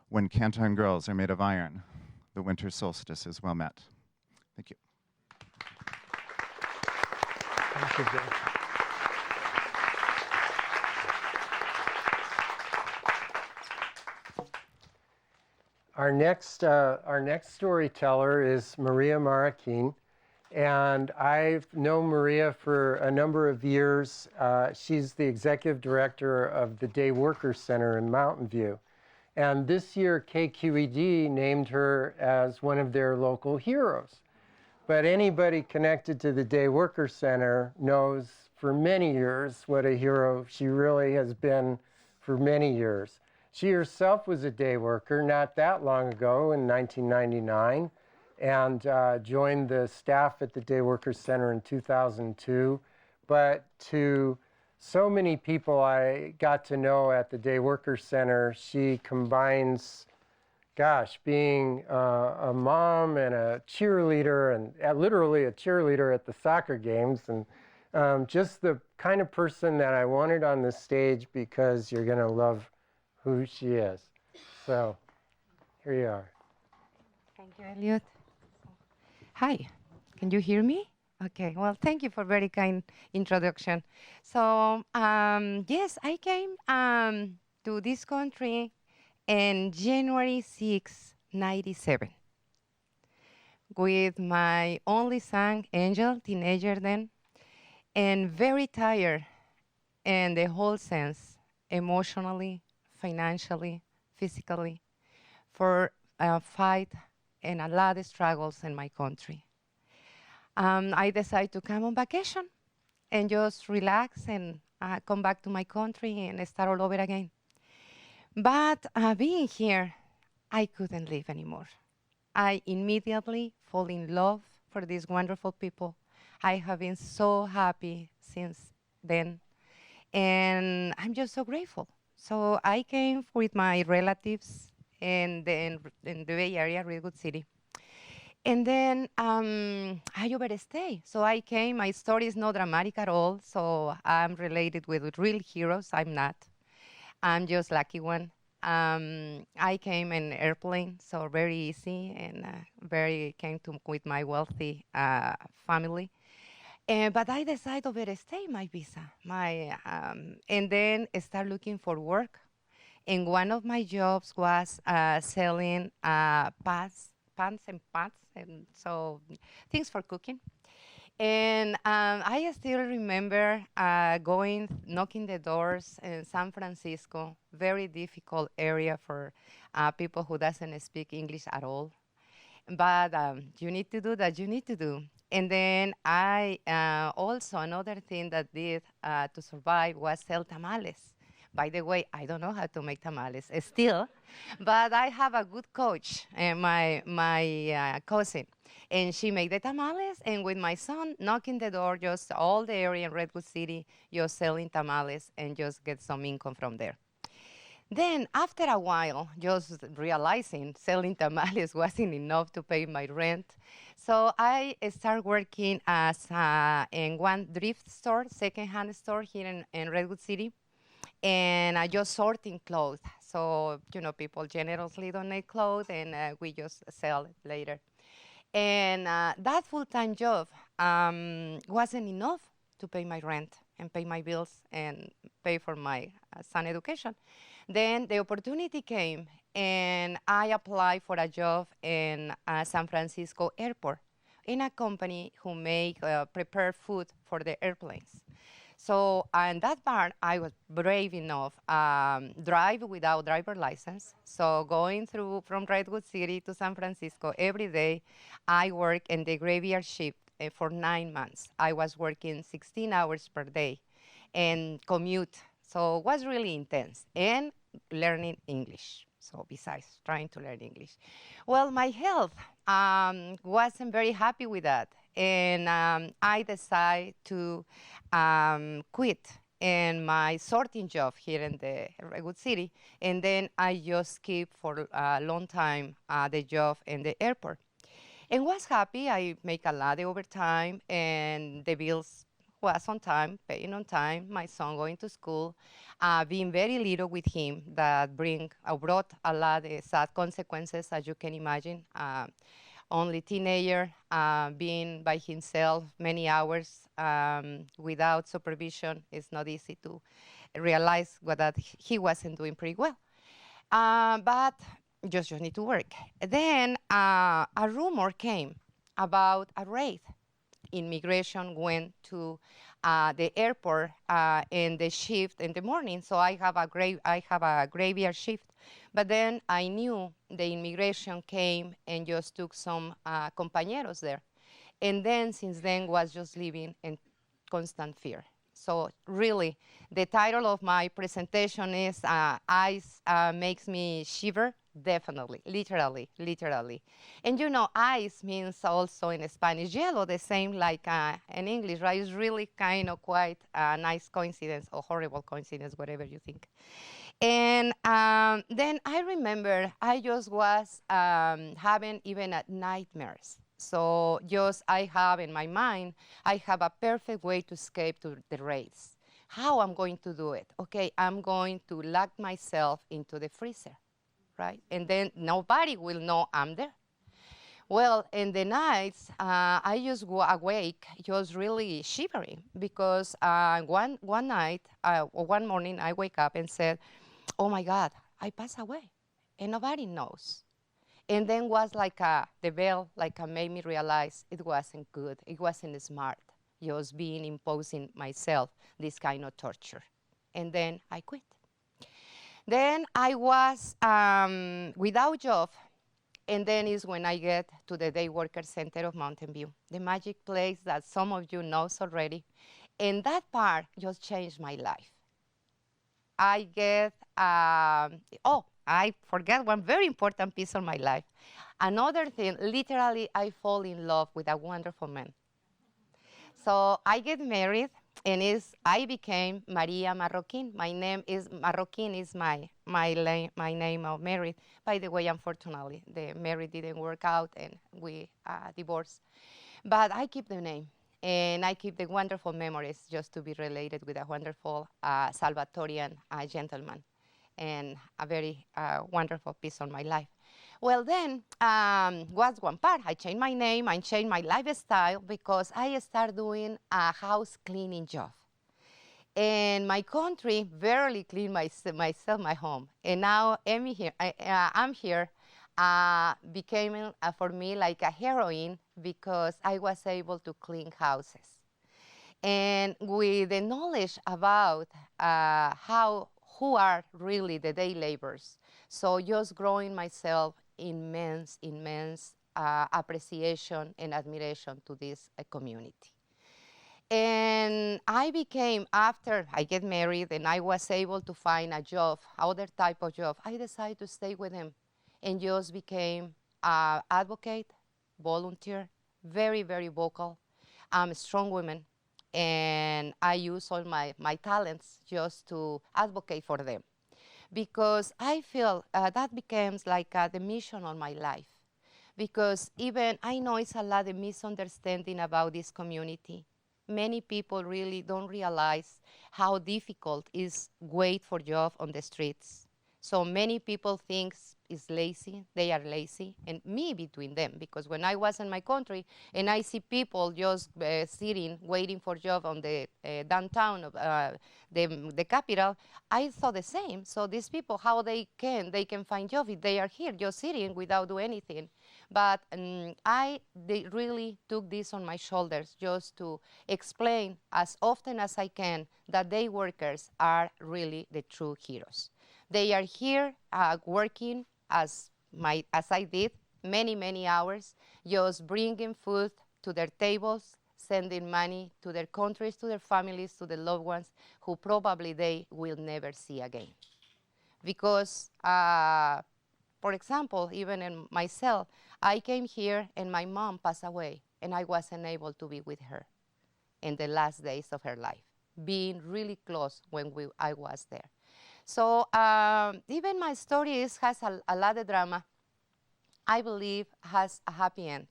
When Canton girls are made of iron, the winter solstice is well met. Thank you. Thank you, Jay. Our next storyteller is Maria Marakin, And I've known Maria for a number of years. She's the executive director of the Day Worker Center in Mountain View. And this year, KQED named her as one of their local heroes. But anybody connected to the Day Worker Center knows for many years what a hero she really has been for many years. She herself was a day worker not that long ago in 1999 and joined the staff at the Day Worker Center in 2002. But to so many people I got to know at the Day Worker Center, she combines, gosh, being a mom and a cheerleader, and literally a cheerleader at the soccer games, and just the kind of person that I wanted on the stage because you're going to love who she is. So here you are. Thank you, Elliot. Hi, can you hear me? Okay, well, thank you for very kind introduction. So, yes, I came to this country in January 6, 97, with my only son, Angel, teenager then, and very tired in the whole sense, emotionally, financially, physically, for a fight and a lot of struggles in my country. I decided to come on vacation and just relax and come back to my country and start all over again. But being here, I couldn't live anymore. I immediately fall in love for these wonderful people. I have been so happy since then, and I'm just so grateful. So I came with my relatives in the Bay Area, Redwood City. And then I overstayed. So I came, my story is not dramatic at all, so I'm related with real heroes. I'm not. I'm just lucky one. I came in airplane, so very easy, and came to with my wealthy family. But I decided to overstay my visa, and then start looking for work. And one of my jobs was selling pans and pots, and so things for cooking. And I still remember knocking the doors in San Francisco, very difficult area for people who doesn't speak English at all. But you need to do that, you need to do. And then I also, another thing that did to survive was sell tamales. By the way, I don't know how to make tamales still, but I have a good coach, my cousin, and she made the tamales, and with my son, knocking the door, just all the area in Redwood City, just selling tamales and just get some income from there. Then after a while, just realizing selling tamales wasn't enough to pay my rent, so I started working as in one thrift store, secondhand store here in Redwood City. And I just sorting clothes. So, people generously donate clothes, and we just sell it later. And that full-time job wasn't enough to pay my rent and pay my bills and pay for my son education. Then the opportunity came, and I applied for a job in San Francisco airport in a company who make prepared food for the airplanes. So in that part, I was brave enough, drive without driver license. So going through from Redwood City to San Francisco every day, I worked in the graveyard shift for 9 months. I was working 16 hours per day and commute. So it was really intense, and learning English. So besides trying to learn English. Well, my health wasn't very happy with that. And I decided to quit in my sorting job here in the Redwood City. And then I just keep for a long time the job in the airport. And was happy. I make a lot of overtime, and the bills was on time, paying on time, my son going to school, being very little with him that brought a lot of sad consequences, as you can imagine. Only teenager, being by himself many hours without supervision, it's not easy to realize that he wasn't doing pretty well. But just need to work. Then a rumor came about a raid immigration went to the airport in the shift in the morning. So I have a graveyard shift. But then I knew the immigration came and just took some compañeros there. And then since then was just living in constant fear. So really, the title of my presentation is Ice Makes Me Shiver. Definitely, literally, literally. And you know, ice means also in Spanish yellow, the same like in English, right? It's really kind of quite a nice coincidence or horrible coincidence, whatever you think. And then I remember I just was having even nightmares. So just I have in my mind, I have a perfect way to escape to the race. How I'm going to do it? Okay, I'm going to lock myself into the freezer, right? And then nobody will know I'm there. Well, in the nights, I just awake, just really shivering because one night, or one morning, I wake up and said, "Oh my God, I passed away, and nobody knows." And then was like the bell, like made me realize it wasn't good, it wasn't smart, just being imposing myself this kind of torture. And then I quit. Then I was without job, and then is when I get to the Day Worker Center of Mountain View, the magic place that some of you knows already. And that part just changed my life. I get, I forgot one very important piece of my life. Another thing, literally, I fall in love with a wonderful man. So I get married, and I became Maria Marroquin. My name is Marroquin is my name of married. By the way, unfortunately, the marriage didn't work out, and we divorced. But I keep the name, and I keep the wonderful memories just to be related with a wonderful Salvatorian gentleman, and a very wonderful piece of my life. Well, then was one part. I changed my name, I changed my lifestyle because I started doing a house cleaning job. And my country barely cleaned myself, my home. And now I'm here, became for me like a heroine because I was able to clean houses. And with the knowledge about who are really the day laborers, so just growing myself immense appreciation and admiration to this community. And I became, after I get married and I was able to find a job, other type of job, I decided to stay with him and just became an advocate, volunteer, very, very vocal. I'm a strong woman, and I use all my talents just to advocate for them. Because I feel that becomes like the mission of my life. Because even I know it's a lot of misunderstanding about this community. Many people really don't realize how difficult it is wait for job on the streets. So many people think is lazy, they are lazy, and me between them, because when I was in my country and I see people just sitting, waiting for job on the downtown of the capital, I thought the same. So these people, how they can find job if they are here just sitting without doing anything. But they really took this on my shoulders just to explain as often as I can that day workers are really the true heroes. They are here working as I did, many hours, just bringing food to their tables, sending money to their countries, to their families, to the loved ones who probably they will never see again. Because, for example, even in myself, I came here and my mom passed away, and I wasn't able to be with her in the last days of her life, being really close when I was there. So even my story has a lot of drama. I believe has a happy end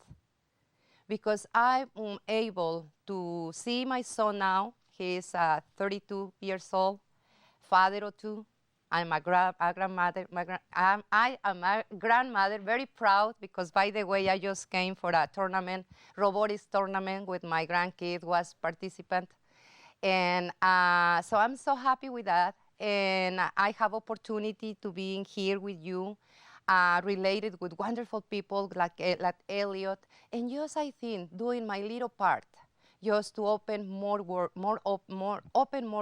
because I'm able to see my son now. He's 32 years old, father of two. I'm a grandmother. I am a grandmother, very proud because, by the way, I just came for a tournament, robotics tournament with my grandkid was participant. And so I'm so happy with that. And I have opportunity to be here with you, related with wonderful people like Elliot. And just, I think, doing my little part just to open more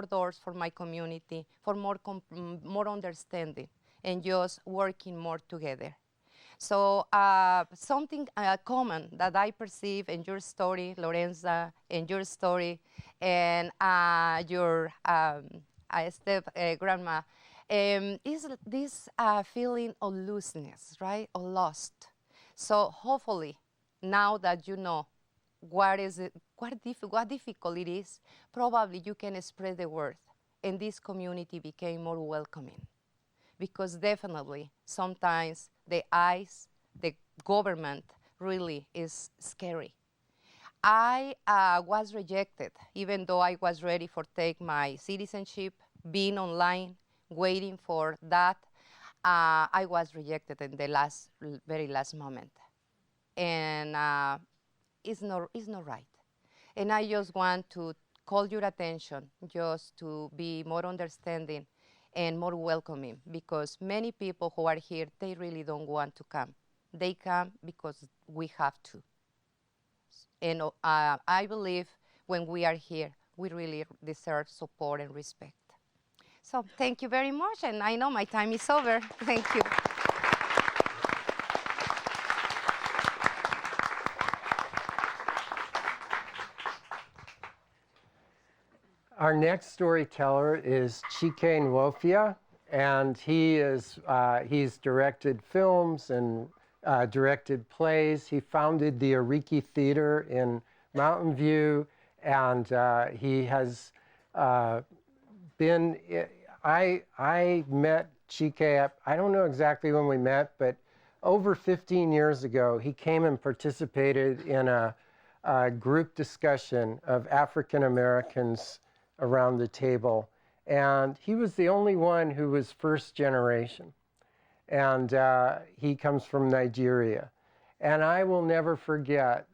doors for my community, for more understanding, and just working more together. So something common that I perceive in your story, Lorenza, in your story, and your grandma, is this feeling of looseness, right, or lost. So hopefully, now that you know what difficult it is, probably you can spread the word, and this community became more welcoming. Because definitely, sometimes the government really is scary. I was rejected, even though I was ready for take my citizenship, being online, waiting for that. I was rejected in the very last moment. And it's not right. And I just want to call your attention just to be more understanding and more welcoming, because many people who are here, they really don't want to come. They come because we have to. And I believe when we are here, we really deserve support and respect. So thank you very much, and I know my time is over. Thank you. Our next storyteller is Chike Nwofia, and he's directed films and directed plays. He founded the Ariki Theater in Mountain View, and he has been. I met Chike. I don't know exactly when we met, but over 15 years ago, he came and participated in a group discussion of African Americans around the table, and he was the only one who was first generation, and he comes from Nigeria. And I will never forget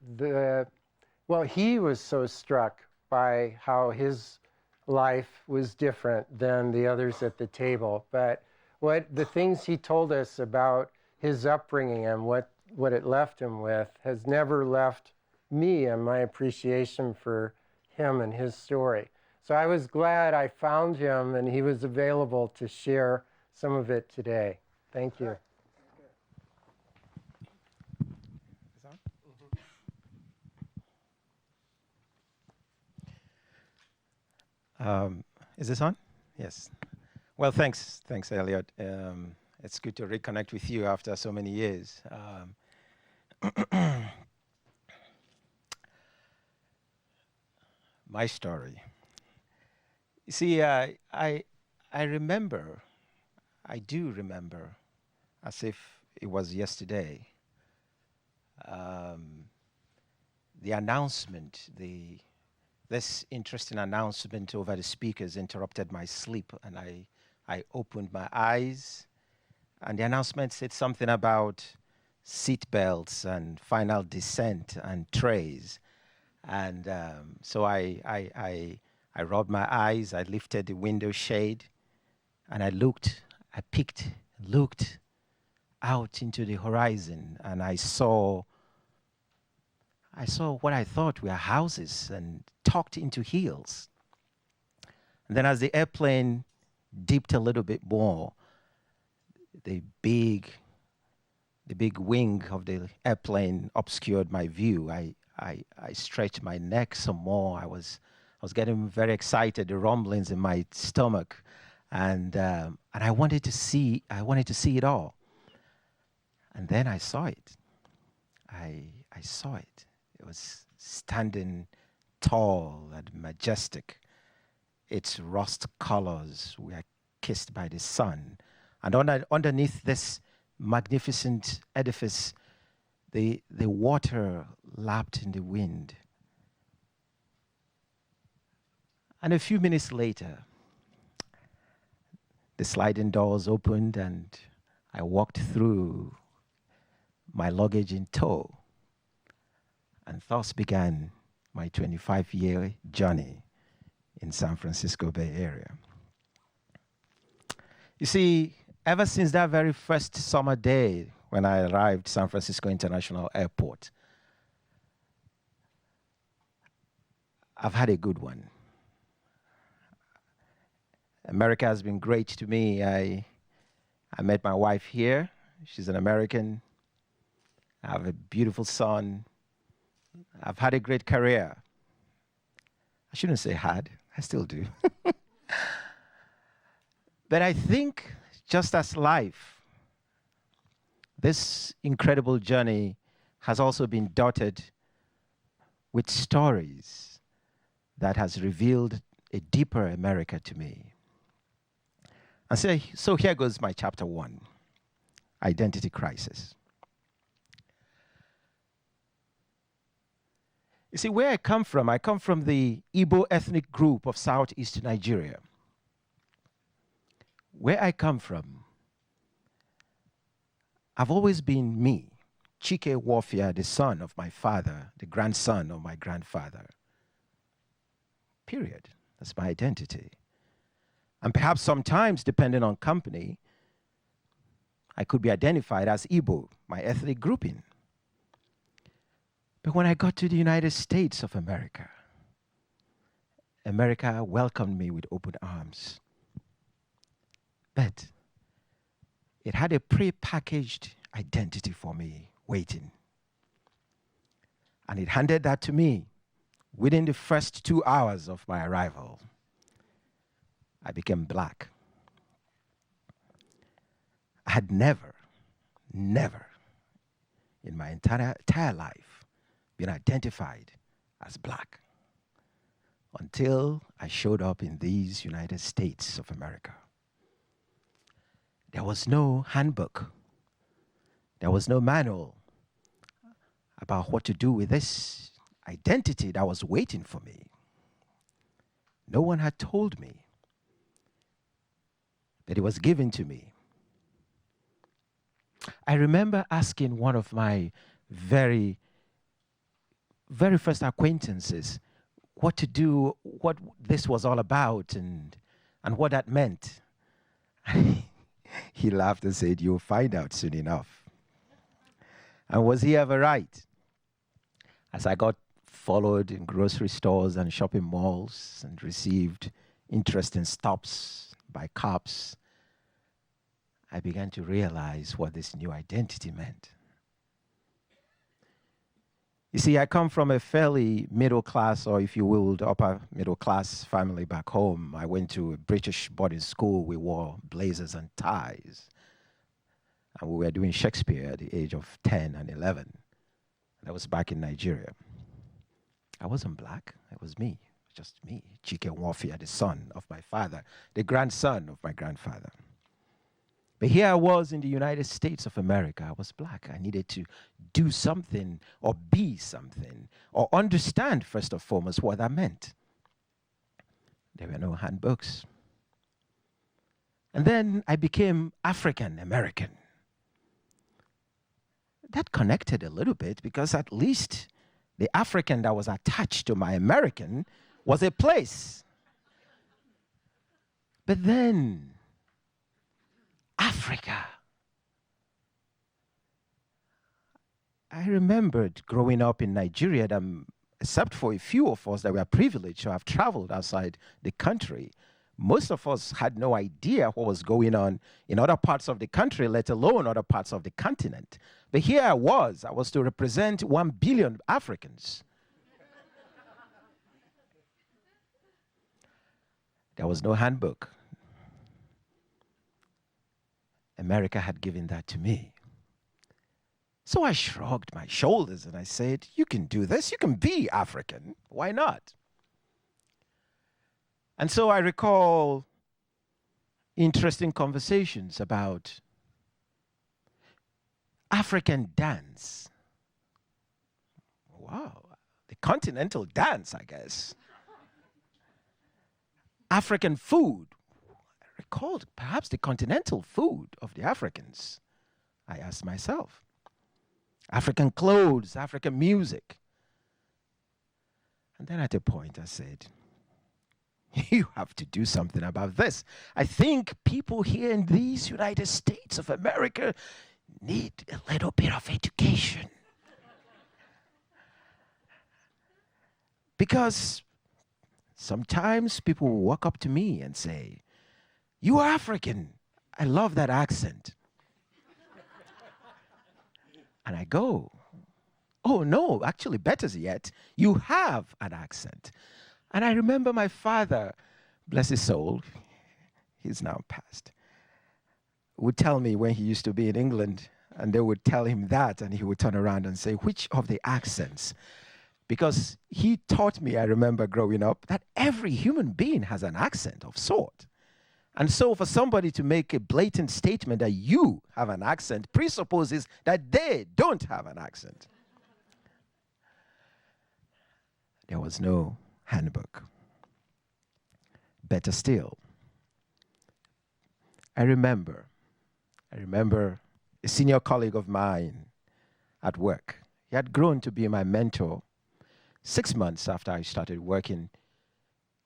he was so struck by how his life was different than the others at the table, but the things he told us about his upbringing and what it left him with has never left me and my appreciation for him and his story. So I was glad I found him and he was available to share some of it today. Thank you. Is this on? Yes. Well, thanks, Elliot. It's good to reconnect with you after so many years. My story. You see, I do remember, as if it was yesterday, the announcement, this interesting announcement over the speakers interrupted my sleep, and I opened my eyes, and the announcement said something about seat belts and final descent and trays. And so I rubbed my eyes, I lifted the window shade, and I looked out into the horizon, and I saw what I thought were houses and tucked into hills. And then as the airplane dipped a little bit more, the big wing of the airplane obscured my view. I stretched my neck some more. I was getting very excited, the rumblings in my stomach, and I wanted to see it all. And then I saw it. I saw it. It was standing tall and majestic. Its rust colors were kissed by the sun. And underneath this magnificent edifice, the water lapped in the wind. And a few minutes later, the sliding doors opened and I walked through, my luggage in tow. And thus began my 25-year journey in San Francisco Bay Area. You see, ever since that very first summer day when I arrived San Francisco International Airport, I've had a good one. America has been great to me. I met my wife here. She's an American. I have a beautiful son. I've had a great career. I shouldn't say had, I still do. But I think just as life, this incredible journey has also been dotted with stories that has revealed a deeper America to me. And so here goes my chapter 1, identity crisis. You see, where I come from the Igbo ethnic group of southeast Nigeria. Where I come from, I've always been me, Chike Warfia, the son of my father, the grandson of my grandfather. Period. That's my identity. And perhaps sometimes, depending on company, I could be identified as Igbo, my ethnic grouping. But when I got to the United States of America, America welcomed me with open arms. But it had a pre-packaged identity for me waiting. And it handed that to me within the first 2 hours of my arrival. I became black. I had never in my entire life been identified as black until I showed up in these United States of America. There was no handbook. There was no manual about what to do with this identity that was waiting for me. No one had told me, but it was given to me. I remember asking one of my very first acquaintances what to do, what this was all about, and what that meant. He laughed and said, "You'll find out soon enough." And was he ever right? As I got followed in grocery stores and shopping malls and received interesting stops by cops, I began to realize what this new identity meant. You see, I come from a fairly middle class, or if you will, the upper middle class family back home. I went to a British boarding school. We wore blazers and ties. And we were doing Shakespeare at the age of 10 and 11. That was back in Nigeria. I wasn't black. It was me, just me, Chike Nwafia, the son of my father, the grandson of my grandfather. But here I was in the United States of America. I was black. I needed to do something or be something or understand, first and foremost, what that meant. There were no handbooks. And then I became African American. That connected a little bit because at least the African that was attached to my American was a place. But then Africa. I remembered growing up in Nigeria that, except for a few of us that were privileged to have traveled outside the country, most of us had no idea what was going on in other parts of the country, let alone other parts of the continent. But here I was to represent 1 billion Africans. There was no handbook. America had given that to me. So I shrugged my shoulders and I said, you can do this. You can be African. Why not? And so I recall interesting conversations about African dance. Wow, the continental dance, I guess. African food. I recalled perhaps the continental food of the Africans. I asked myself. African clothes, African music. And then at a point I said, you have to do something about this. I think people here in these United States of America need a little bit of education. Because Sometimes people will walk up to me and say, "You are African. I love that accent." And I go, "Oh, no, actually, better yet, you have an accent." And I remember my father, bless his soul, he's now passed, would tell me when he used to be in England, and they would tell him that, and he would turn around and say, "Which of the accents?" Because he taught me, I remember growing up, that every human being has an accent of sort. And so for somebody to make a blatant statement that you have an accent presupposes that they don't have an accent. There was no handbook. Better still, I remember a senior colleague of mine at work. He had grown to be my mentor. 6 months after I started working,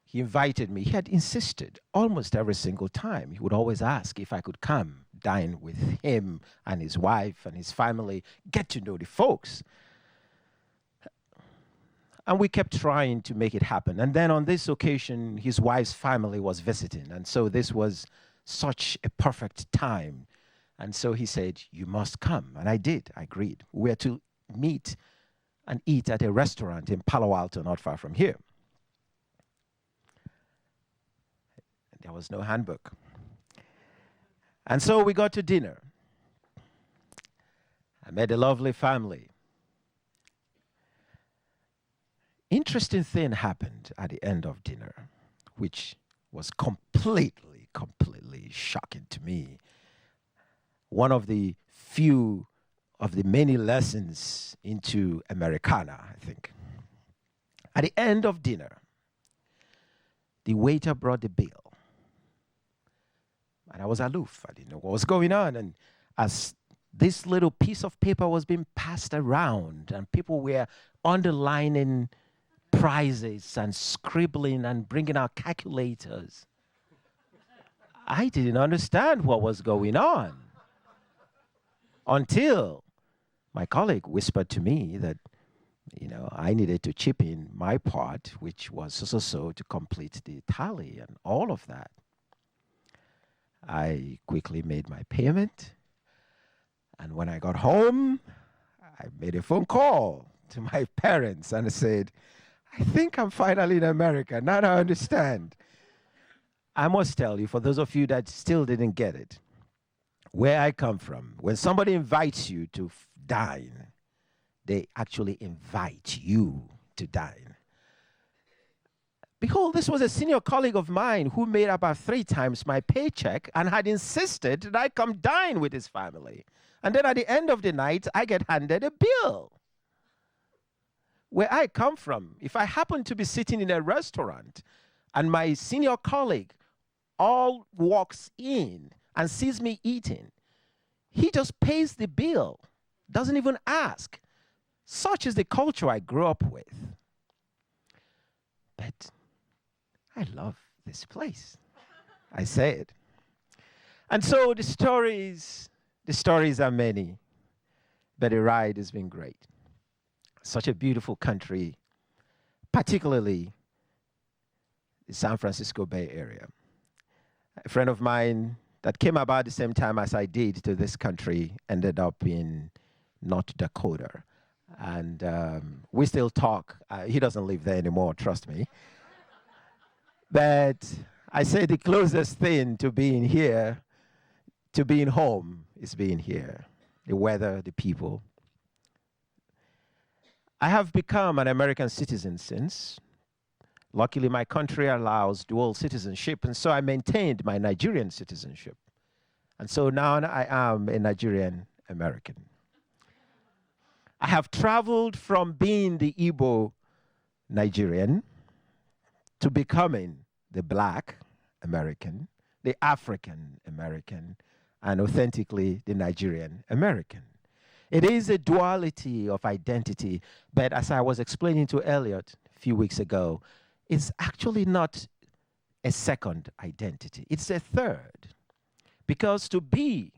he invited me. He had insisted almost every single time. He would always ask if I could come dine with him and his wife and his family, get to know the folks. And we kept trying to make it happen. And then on this occasion, his wife's family was visiting. And so this was such a perfect time. And so he said, "You must come." And I did. I agreed. We were to meet and eat at a restaurant in Palo Alto, not far from here. There was no handbook. And so we got to dinner. I met a lovely family. Interesting thing happened at the end of dinner, which was completely shocking to me. One of the few of the many lessons into Americana, I think. At the end of dinner, the waiter brought the bill. And I was aloof. I didn't know what was going on. And as this little piece of paper was being passed around and people were underlining prices and scribbling and bringing out calculators, I didn't understand what was going on until my colleague whispered to me that, I needed to chip in my part, which was so to complete the tally and all of that. I quickly made my payment, and when I got home, I made a phone call to my parents and I said, "I think I'm finally in America. Now I understand." I must tell you, for those of you that still didn't get it, where I come from, when somebody invites you to dine, they actually invite you to dine. Behold, this was a senior colleague of mine who made about 3 times my paycheck and had insisted that I come dine with his family. And then at the end of the night, I get handed a bill. Where I come from, if I happen to be sitting in a restaurant and my senior colleague all walks in and sees me eating, he just pays the bill, doesn't even ask. Such is the culture I grew up with. But I love this place. I say it. And so the stories are many, but the ride has been great. Such a beautiful country, particularly the San Francisco Bay Area. A friend of mine that came about the same time as I did to this country ended up in North Dakota. And we still talk. He doesn't live there anymore, trust me. But I say the closest thing to being here, to being home, is being here. The weather, the people. I have become an American citizen since. Luckily, my country allows dual citizenship, and so I maintained my Nigerian citizenship. And so now I am a Nigerian American. I have traveled from being the Igbo Nigerian to becoming the Black American, the African American, and authentically the Nigerian American. It is a duality of identity, but as I was explaining to Elliot a few weeks ago, it's actually not a second identity. It's a third. Because to be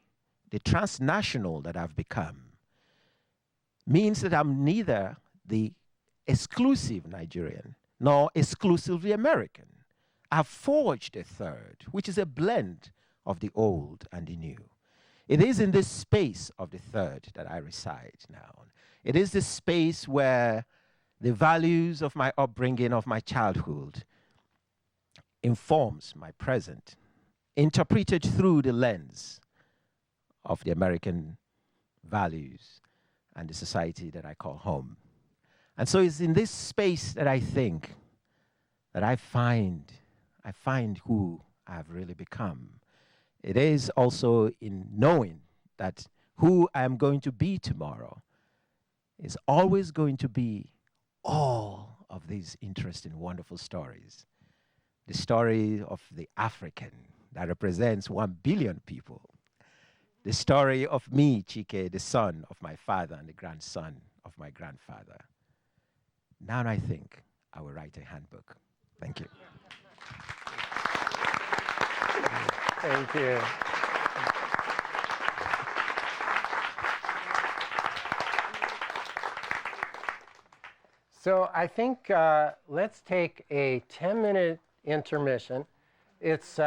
the transnational that I've become means that I'm neither the exclusive Nigerian nor exclusively American. I've forged a third, which is a blend of the old and the new. It is in this space of the third that I reside now. It is the space where the values of my upbringing, of my childhood, informs my present, interpreted through the lens of the American values and the society that I call home. And so it's in this space that I think that I find who I've really become. It is also in knowing that who I'm going to be tomorrow is always going to be all of these interesting, wonderful stories. The story of the African that represents 1 billion people. The story of me, Chike, the son of my father and the grandson of my grandfather. Now I think I will write a handbook. Thank you. Thank you. So I think let's take a 10-minute intermission. It's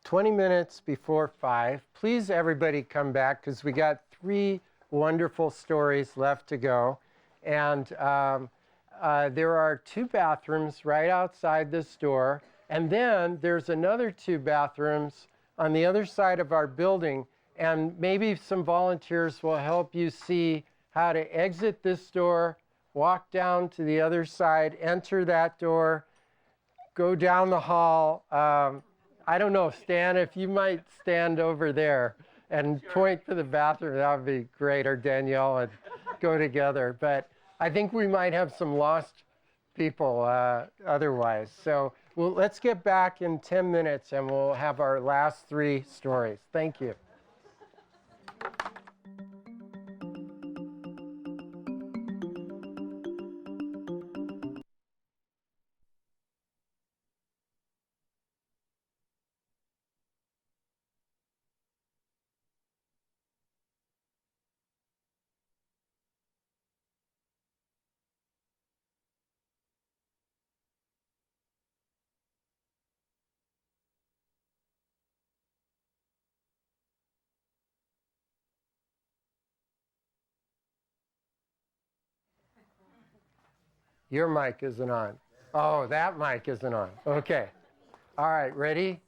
20 minutes before 5. Please, everybody, come back because we got 3 wonderful stories left to go. And there are 2 bathrooms right outside this door. And then there's another 2 bathrooms on the other side of our building. And maybe some volunteers will help you see how to exit this door, walk down to the other side, enter that door, go down the hall. I don't know, Stan, if you might stand over there and point to the bathroom, that would be great, or Danielle, and go together. But I think we might have some lost people otherwise. So let's get back in 10 minutes and we'll have our last 3 stories. Thank you. Your mic isn't on. Oh, that mic isn't on. Okay. All right, ready?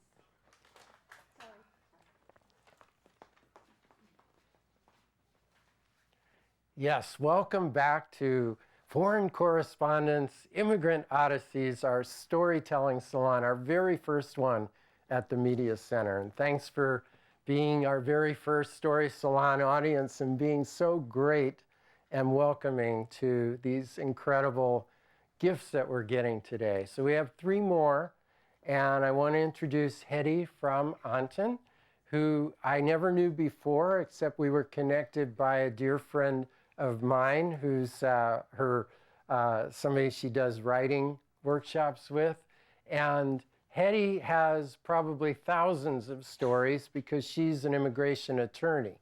Yes, welcome back to Foreign Correspondents, Immigrant Odysseys, our storytelling salon, our very first one at the Media Center. And thanks for being our very first story salon audience and being so great and welcoming to these incredible gifts that we're getting today. So we have 3 more, and I want to introduce Hetty from Anton, who I never knew before, except we were connected by a dear friend of mine who's somebody she does writing workshops with. And Hetty has probably thousands of stories because she's an immigration attorney.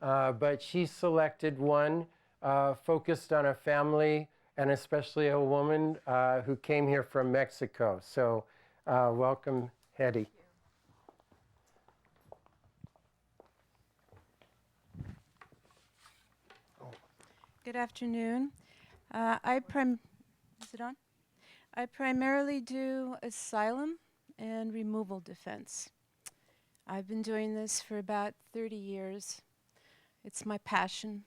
But she selected one focused on a family and especially a woman who came here from Mexico. So welcome, Hetty. Good afternoon. Is it on? I primarily do asylum and removal defense. I've been doing this for about 30 years. It's my passion.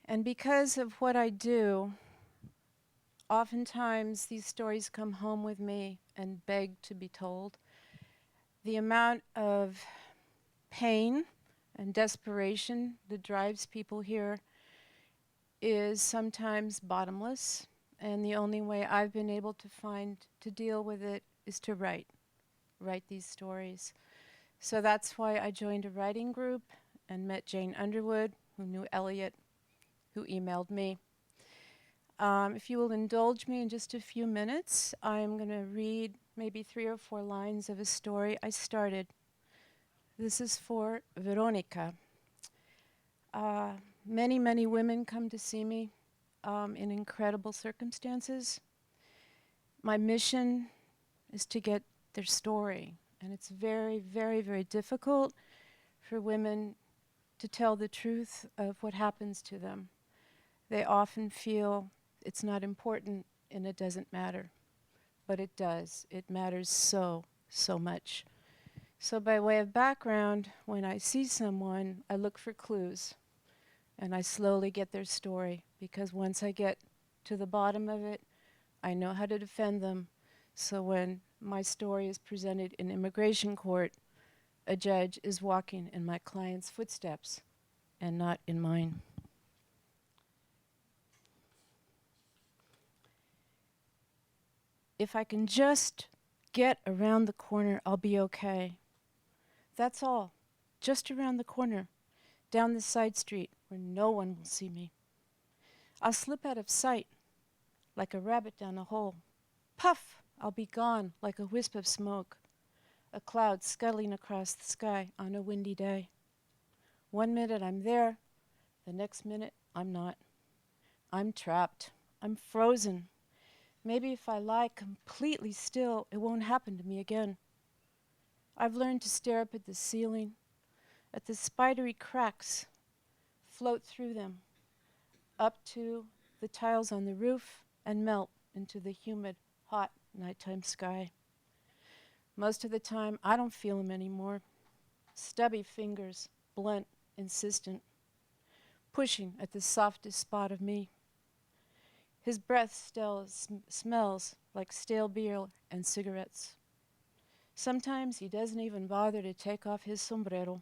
And because of what I do, oftentimes these stories come home with me and beg to be told. The amount of pain and desperation that drives people here is sometimes bottomless, and the only way I've been able to find to deal with it is to write these stories. So that's why I joined a writing group and met Jane Underwood, who knew Elliot, who emailed me. If you will indulge me in just a few minutes, I'm going to read maybe 3 or 4 lines of a story I started. This is for Veronica. Many, many women come to see me in incredible circumstances. My mission is to get their story. And it's very, very, very difficult for women to tell the truth of what happens to them. They often feel it's not important and it doesn't matter. But it does. It matters so, so much. So by way of background, when I see someone, I look for clues. And I slowly get their story. Because once I get to the bottom of it, I know how to defend them. So when my story is presented in immigration court, a judge is walking in my client's footsteps and not in mine. If I can just get around the corner, I'll be okay. That's all. Just around the corner, down the side street where no one will see me. I'll slip out of sight like a rabbit down a hole. Puff! I'll be gone like a wisp of smoke, a cloud scuttling across the sky on a windy day. 1 minute I'm there, the next minute I'm not. I'm trapped. I'm frozen. Maybe if I lie completely still, it won't happen to me again. I've learned to stare up at the ceiling, at the spidery cracks, float through them, up to the tiles on the roof, and melt into the humid, hot nighttime sky. Most of the time, I don't feel him anymore. Stubby fingers, blunt, insistent, pushing at the softest spot of me. His breath still smells like stale beer and cigarettes. Sometimes he doesn't even bother to take off his sombrero.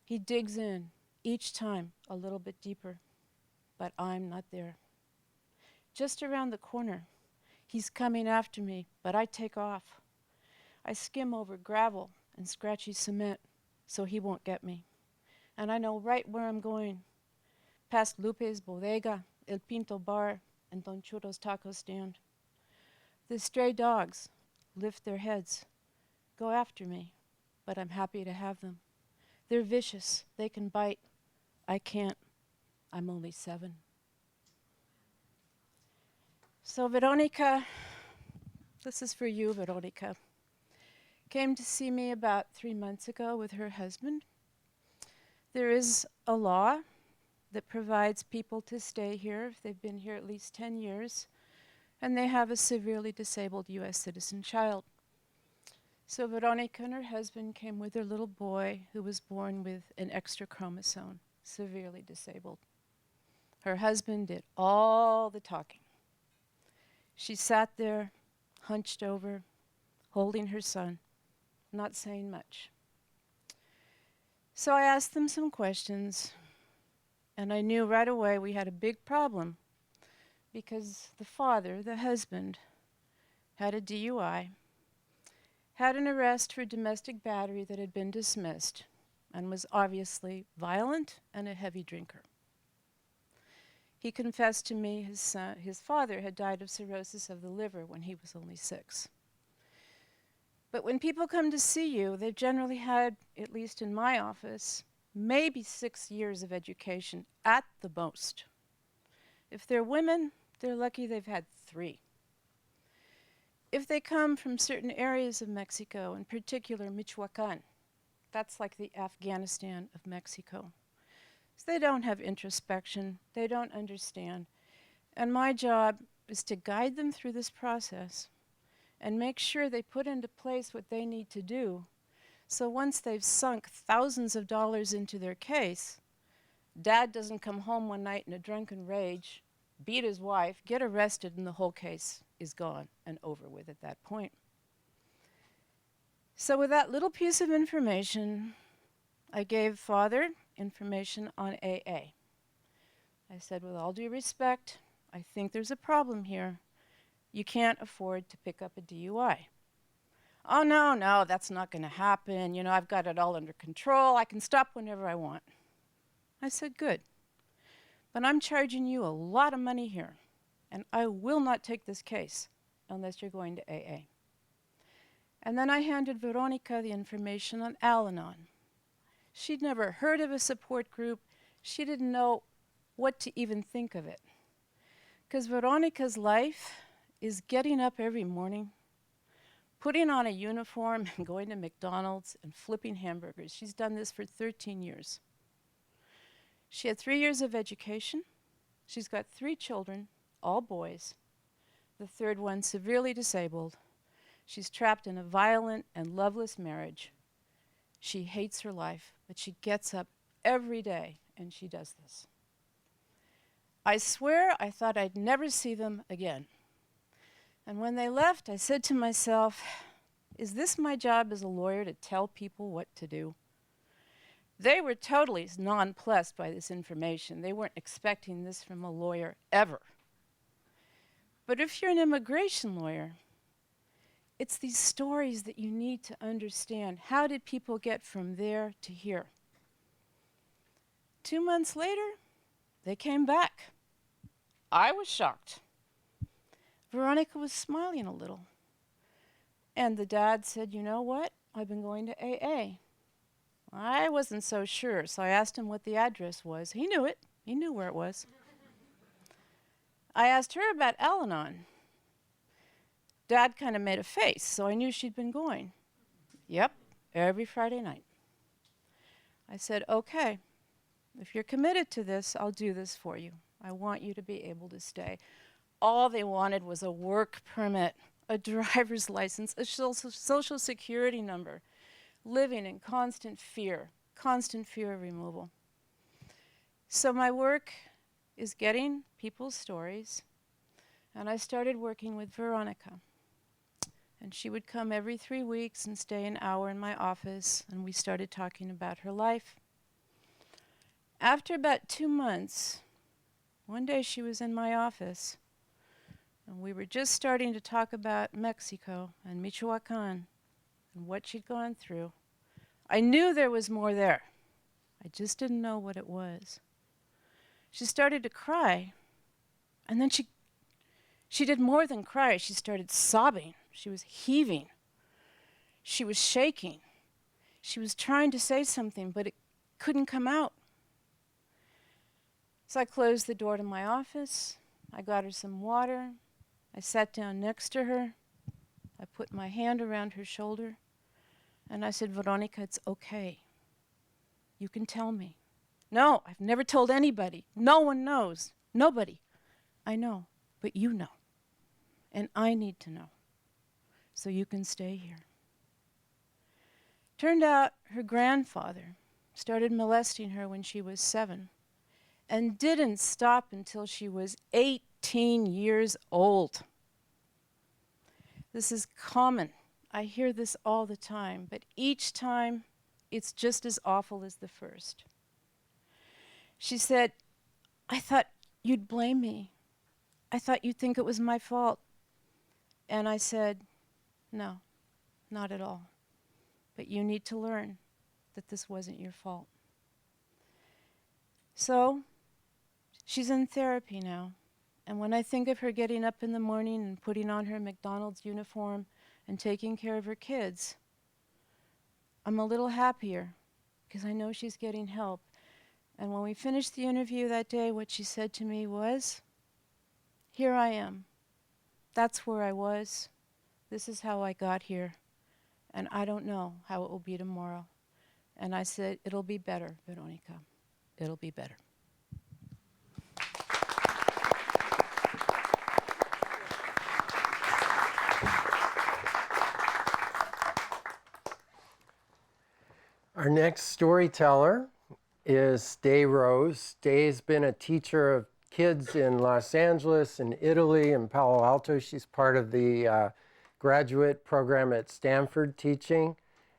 He digs in, each time a little bit deeper, but I'm not there. Just around the corner, he's coming after me, but I take off. I skim over gravel and scratchy cement so he won't get me. And I know right where I'm going, past Lupe's Bodega, El Pinto Bar, and Don Churo's taco stand. The stray dogs lift their heads, go after me, but I'm happy to have them. They're vicious, they can bite. I can't, I'm only 7. So Veronica, this is for you, Veronica, came to see me about 3 months ago with her husband. There is a law that provides people to stay here if they've been here at least 10 years, and they have a severely disabled U.S. citizen child. So Veronica and her husband came with their little boy who was born with an extra chromosome, severely disabled. Her husband did all the talking. She sat there, hunched over, holding her son, not saying much. So I asked them some questions, and I knew right away we had a big problem because the father, the husband, had a DUI, had an arrest for domestic battery that had been dismissed, and was obviously violent and a heavy drinker. He confessed to me his father had died of cirrhosis of the liver when he was only 6. But when people come to see you, they've generally had, at least in my office, maybe 6 years of education at the most. If they're women, they're lucky they've had 3. If they come from certain areas of Mexico, in particular Michoacan, that's like the Afghanistan of Mexico. So they don't have introspection, they don't understand. And my job is to guide them through this process and make sure they put into place what they need to do. So once they've sunk thousands of dollars into their case, Dad doesn't come home one night in a drunken rage, beat his wife, get arrested, and the whole case is gone and over with at that point. So with that little piece of information, I gave Father information on AA. I said, with all due respect, I think there's a problem here. You can't afford to pick up a DUI. Oh, no, that's not going to happen. You know, I've got it all under control. I can stop whenever I want. I said, good. But I'm charging you a lot of money here, and I will not take this case unless you're going to AA. And then I handed Veronica the information on Al-Anon. She'd never heard of a support group. She didn't know what to even think of it. Because Veronica's life is getting up every morning, putting on a uniform and going to McDonald's and flipping hamburgers. She's done this for 13 years. She had 3 years of education. She's got 3 children, all boys. The third one severely disabled. She's trapped in a violent and loveless marriage. She hates her life, but she gets up every day and she does this. I swear I thought I'd never see them again. And when they left, I said to myself, is this my job as a lawyer to tell people what to do? They were totally nonplussed by this information. They weren't expecting this from a lawyer ever. But if you're an immigration lawyer, it's these stories that you need to understand. How did people get from there to here? 2 months later, they came back. I was shocked. Veronica was smiling a little. And the dad said, you know what? I've been going to AA. I wasn't so sure, so I asked him what the address was. He knew it. He knew where it was. I asked her about Al-Anon. Dad kind of made a face, so I knew she'd been going. Yep, every Friday night. I said, okay, if you're committed to this, I'll do this for you. I want you to be able to stay. All they wanted was a work permit, a driver's license, a social security number, living in constant fear of removal. So my work is getting people's stories, and I started working with Veronica. And she would come every 3 weeks and stay an hour in my office, and we started talking about her life. After about 2 months, one day she was in my office, and we were just starting to talk about Mexico and Michoacan and what she'd gone through. I knew there was more there. I just didn't know what it was. She started to cry, and then she did more than cry. She started sobbing. She was heaving. She was shaking. She was trying to say something, but it couldn't come out. So I closed the door to my office. I got her some water. I sat down next to her. I put my hand around her shoulder, and I said, Veronica, it's okay. You can tell me. No, I've never told anybody. No one knows. Nobody. I know, but you know. And I need to know. So you can stay here. Turned out her grandfather started molesting her when she was 7 and didn't stop until she was 18 years old. This is common. I hear this all the time, but each time it's just as awful as the first. She said, I thought you'd blame me. I thought you'd think it was my fault. And I said, no, not at all. But you need to learn that this wasn't your fault. So she's in therapy now. And when I think of her getting up in the morning and putting on her McDonald's uniform and taking care of her kids, I'm a little happier because I know she's getting help. And when we finished the interview that day, what she said to me was, here I am. That's where I was. This is how I got here. And I don't know how it will be tomorrow. And I said, it'll be better, Veronica. It'll be better. Our next storyteller is Day Rose. Day's been a teacher of kids in Los Angeles and Italy and Palo Alto. She's part of the graduate program at Stanford teaching.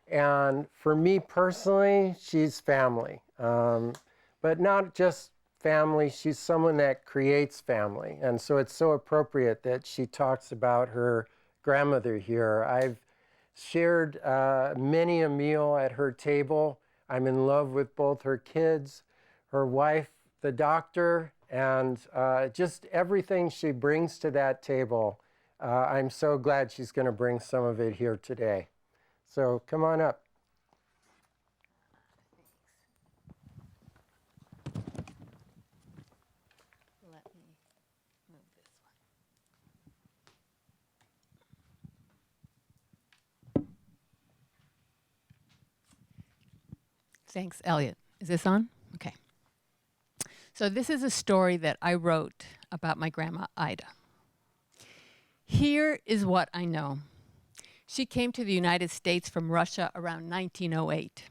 And for me personally, she's family. But not just family, she's someone that creates family. And so it's so appropriate that she talks about her grandmother here. I've shared many a meal at her table. I'm in love with both her kids, her wife, the doctor, and just everything she brings to that table. I'm so glad she's going to bring some of it here today. So come on up. Let me move this one. Thanks, Elliot. Is this on? Okay. So this is a story that I wrote about my grandma, Ida. Here is what I know. She came to the United States from Russia around 1908,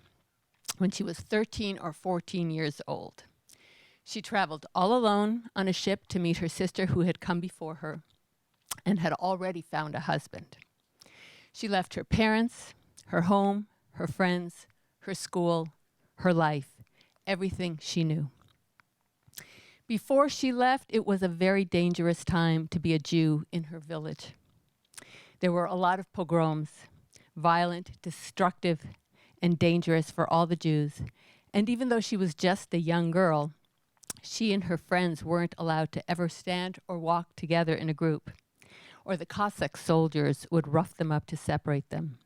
when she was 13 or 14 years old. She traveled all alone on a ship to meet her sister who had come before her and had already found a husband. She left her parents, her home, her friends, her school, her life, everything she knew. Before she left, it was a very dangerous time to be a Jew in her village. There were a lot of pogroms, violent, destructive, and dangerous for all the Jews. And even though she was just a young girl, she and her friends weren't allowed to ever stand or walk together in a group, or the Cossack soldiers would rough them up to separate them.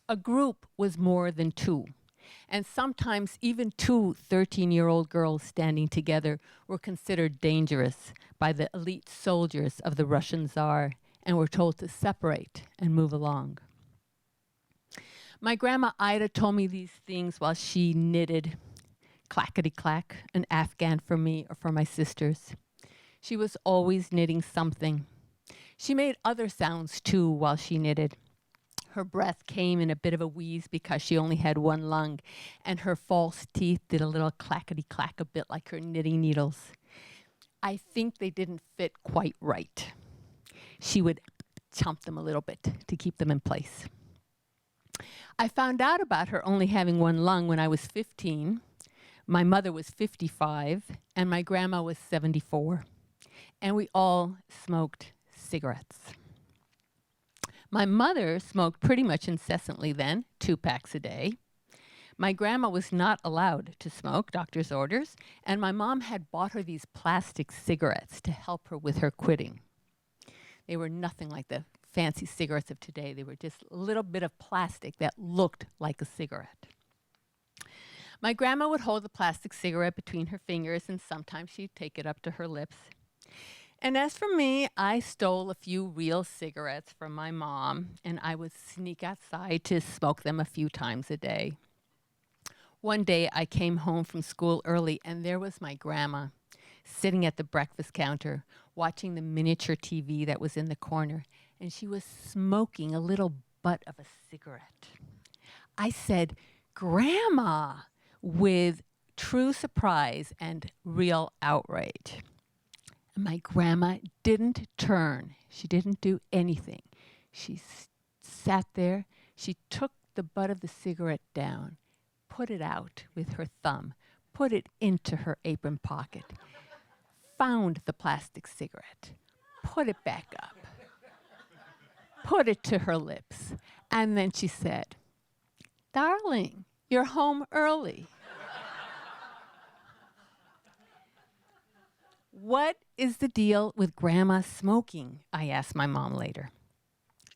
A group was more than two, and sometimes even two 13-year-old girls standing together were considered dangerous by the elite soldiers of the Russian Tsar and were told to separate and move along. My grandma Ida told me these things while she knitted, clackety-clack, an Afghan for me or for my sisters. She was always knitting something. She made other sounds too while she knitted. Her breath came in a bit of a wheeze because she only had one lung, and her false teeth did a little clackety-clack, a bit like her knitting needles. I think they didn't fit quite right. She would chomp them a little bit to keep them in place. I found out about her only having one lung when I was 15. My mother was 55, and my grandma was 74. And we all smoked cigarettes. My mother smoked pretty much incessantly then, 2 packs a day. My grandma was not allowed to smoke, doctor's orders, and my mom had bought her these plastic cigarettes to help her with her quitting. They were nothing like the fancy cigarettes of today. They were just a little bit of plastic that looked like a cigarette. My grandma would hold the plastic cigarette between her fingers, and sometimes she'd take it up to her lips. And as for me, I stole a few real cigarettes from my mom, and I would sneak outside to smoke them a few times a day. One day, I came home from school early, and there was my grandma sitting at the breakfast counter, watching the miniature TV that was in the corner, and she was smoking a little butt of a cigarette. I said, "Grandma," with true surprise and real outrage. My grandma didn't turn. She didn't do anything. She sat there. She took the butt of the cigarette down, put it out with her thumb, put it into her apron pocket, found the plastic cigarette, put it back up, put it to her lips, and then she said, "Darling, you're home early." "What is the deal with Grandma smoking?" I asked my mom later.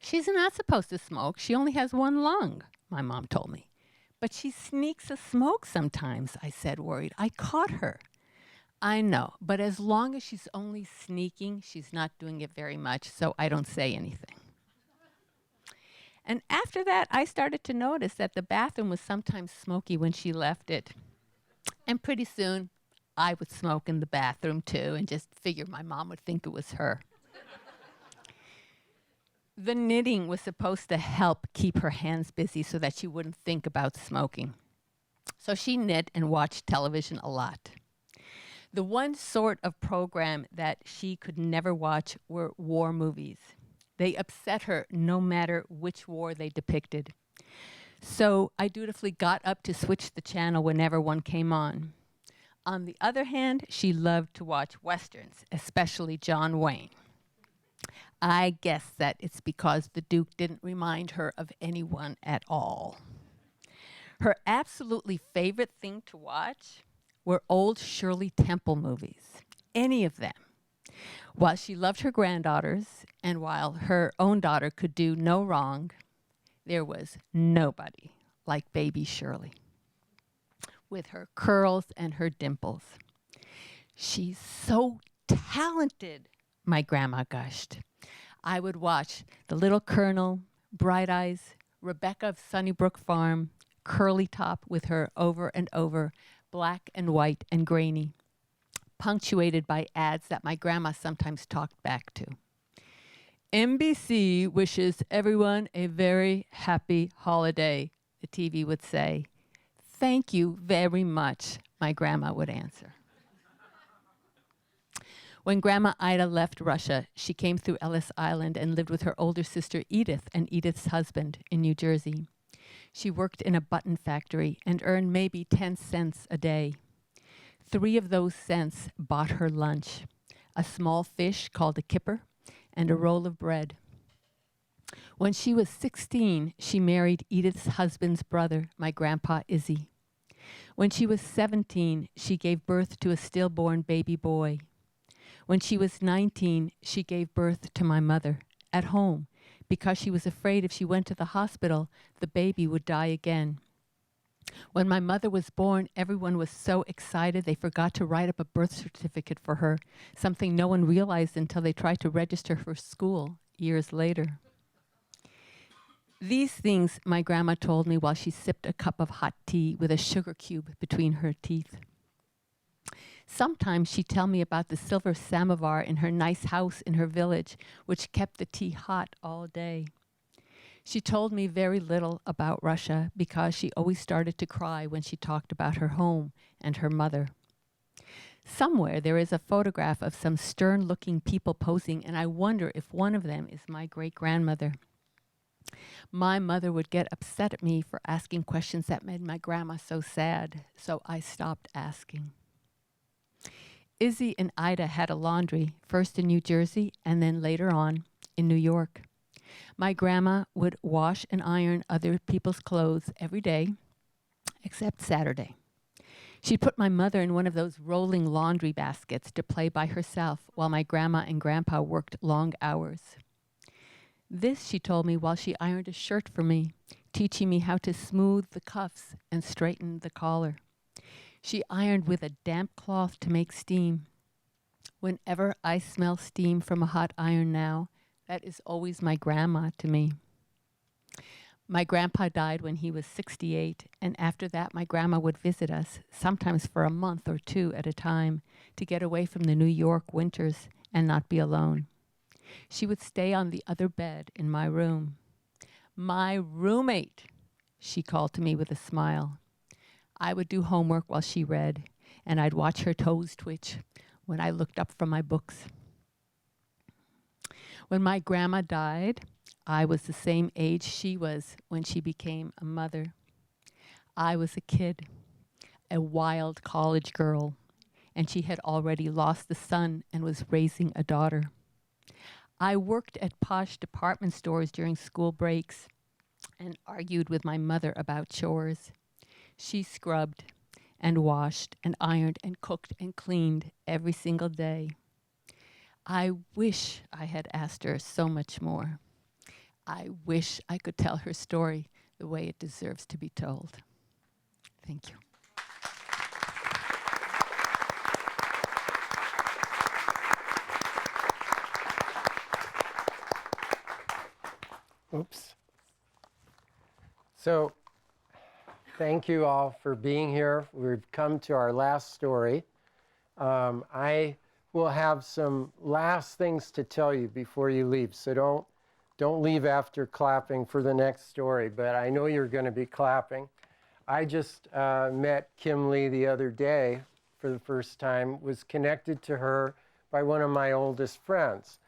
"She's not supposed to smoke. She only has one lung," my mom told me. "But she sneaks a smoke sometimes," I said, worried. "I caught her." "I know, but as long as she's only sneaking, she's not doing it very much, so I don't say anything." And after that, I started to notice that the bathroom was sometimes smoky when she left it. And pretty soon, I would smoke in the bathroom too, and just figured my mom would think it was her. The knitting was supposed to help keep her hands busy so that she wouldn't think about smoking. So she knit and watched television a lot. The one sort of program that she could never watch were war movies. They upset her no matter which war they depicted. So I dutifully got up to switch the channel whenever one came on. On the other hand, she loved to watch Westerns, especially John Wayne. I guess that it's because the Duke didn't remind her of anyone at all. Her absolutely favorite thing to watch were old Shirley Temple movies, any of them. While she loved her granddaughters, and while her own daughter could do no wrong, there was nobody like baby Shirley, with her curls and her dimples. "She's so talented," my grandma gushed. I would watch The Little Colonel, Bright Eyes, Rebecca of Sunnybrook Farm, curly top with her over and over, black and white and grainy, punctuated by ads that my grandma sometimes talked back to. NBC wishes everyone a very happy holiday, the TV would say. Thank you very much, my grandma would answer. When Grandma Ida left Russia, she came through Ellis Island and lived with her older sister Edith and Edith's husband in New Jersey. She worked in a button factory and earned maybe 10 cents a day. 3 of those cents bought her lunch, a small fish called a kipper and a roll of bread. When she was 16, she married Edith's husband's brother, my grandpa Izzy. When she was 17, she gave birth to a stillborn baby boy. When she was 19, she gave birth to my mother at home because she was afraid if she went to the hospital, the baby would die again. When my mother was born, everyone was so excited they forgot to write up a birth certificate for her, something no one realized until they tried to register for school years later. These things my grandma told me while she sipped a cup of hot tea with a sugar cube between her teeth. Sometimes she'd tell me about the silver samovar in her nice house in her village, which kept the tea hot all day. She told me very little about Russia because she always started to cry when she talked about her home and her mother. Somewhere there is a photograph of some stern-looking people posing, and I wonder if one of them is my great-grandmother. My mother would get upset at me for asking questions that made my grandma so sad, so I stopped asking. Izzy and Ida had a laundry, first in New Jersey and then later on in New York. My grandma would wash and iron other people's clothes every day, except Saturday. She'd put my mother in one of those rolling laundry baskets to play by herself while my grandma and grandpa worked long hours. This she told me while she ironed a shirt for me, teaching me how to smooth the cuffs and straighten the collar. She ironed with a damp cloth to make steam. Whenever I smell steam from a hot iron now, that is always my grandma to me. My grandpa died when he was 68, and after that my grandma would visit us, sometimes for a month or 2 at a time, to get away from the New York winters and not be alone. She would stay on the other bed in my room. My roommate, she called to me with a smile. I would do homework while she read, and I'd watch her toes twitch when I looked up from my books. When my grandma died, I was the same age she was when she became a mother. I was a kid, a wild college girl, and she had already lost a son and was raising a daughter. I worked at posh department stores during school breaks and argued with my mother about chores. She scrubbed and washed and ironed and cooked and cleaned every single day. I wish I had asked her so much more. I wish I could tell her story the way it deserves to be told. Thank you. Oops. So, thank you all for being here. We've come to our last story. I will have some last things to tell you before you leave, so don't leave after clapping for the next story, but I know you're going to be clapping. I just met Kim Lee the other day for the first time, was connected to her by one of my oldest friends,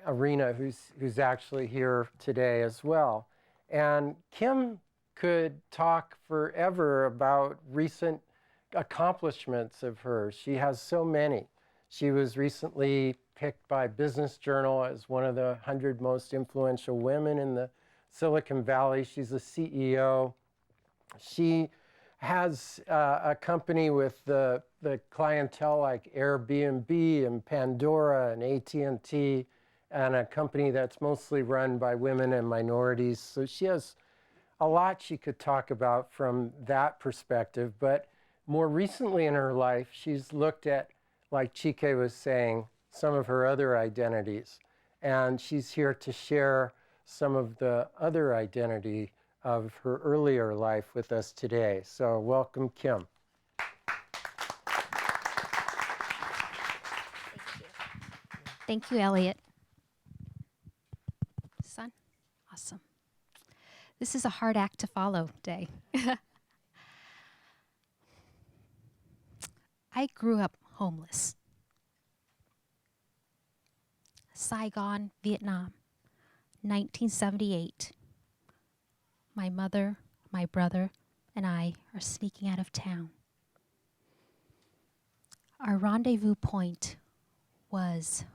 Arena, who's actually here today as well. And Kim could talk forever about recent accomplishments of hers. She has so many. She was recently picked by Business Journal as one of the 100 most influential women in the Silicon Valley. She's a CEO. She has a company with the clientele like Airbnb and Pandora and AT&T, and a company that's mostly run by women and minorities. So she has a lot she could talk about from that perspective. But more recently in her life, she's looked at, like Chike was saying, some of her other identities. And she's here to share some of the other identity of her earlier life with us today. So welcome, Kim. Thank you, Elliot. Son, awesome. This is a hard act to follow day. I grew up homeless. Saigon, Vietnam, 1978. My mother, my brother, and I are sneaking out of town. Our rendezvous point was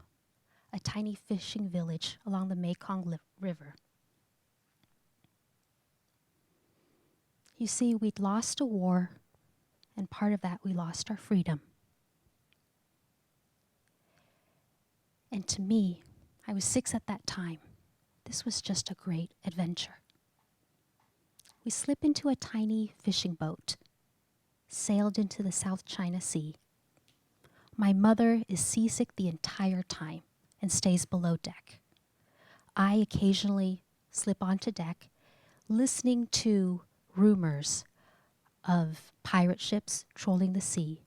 a tiny fishing village along the Mekong River. You see, we'd lost a war, and part of that, we lost our freedom. And to me, I was 6 at that time. This was just a great adventure. We slipped into a tiny fishing boat, sailed into the South China Sea. My mother is seasick the entire time and stays below deck. I occasionally slip onto deck, listening to rumors of pirate ships trolling the sea,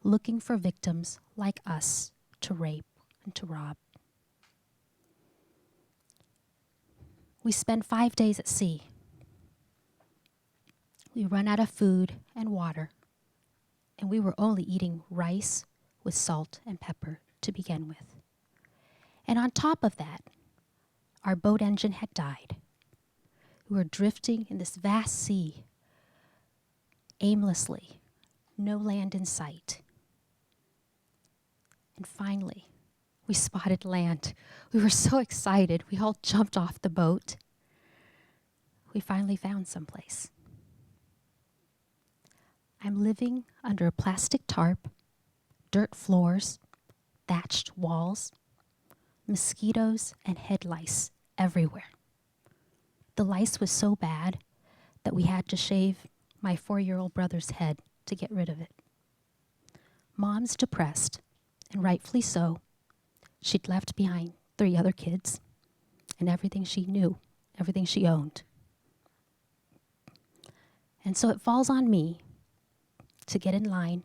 looking for victims like us to rape and to rob. We spend 5 days at sea. We run out of food and water, and we were only eating rice with salt and pepper to begin with. And on top of that, our boat engine had died. We were drifting in this vast sea, aimlessly, no land in sight. And finally, we spotted land. We were so excited, we all jumped off the boat. We finally found someplace. I'm living under a plastic tarp, dirt floors, thatched walls, mosquitoes and head lice everywhere. The lice was so bad that we had to shave my 4-year-old brother's head to get rid of it. Mom's depressed, and rightfully so. She'd left behind 3 other kids and everything she knew, everything she owned. And so it falls on me to get in line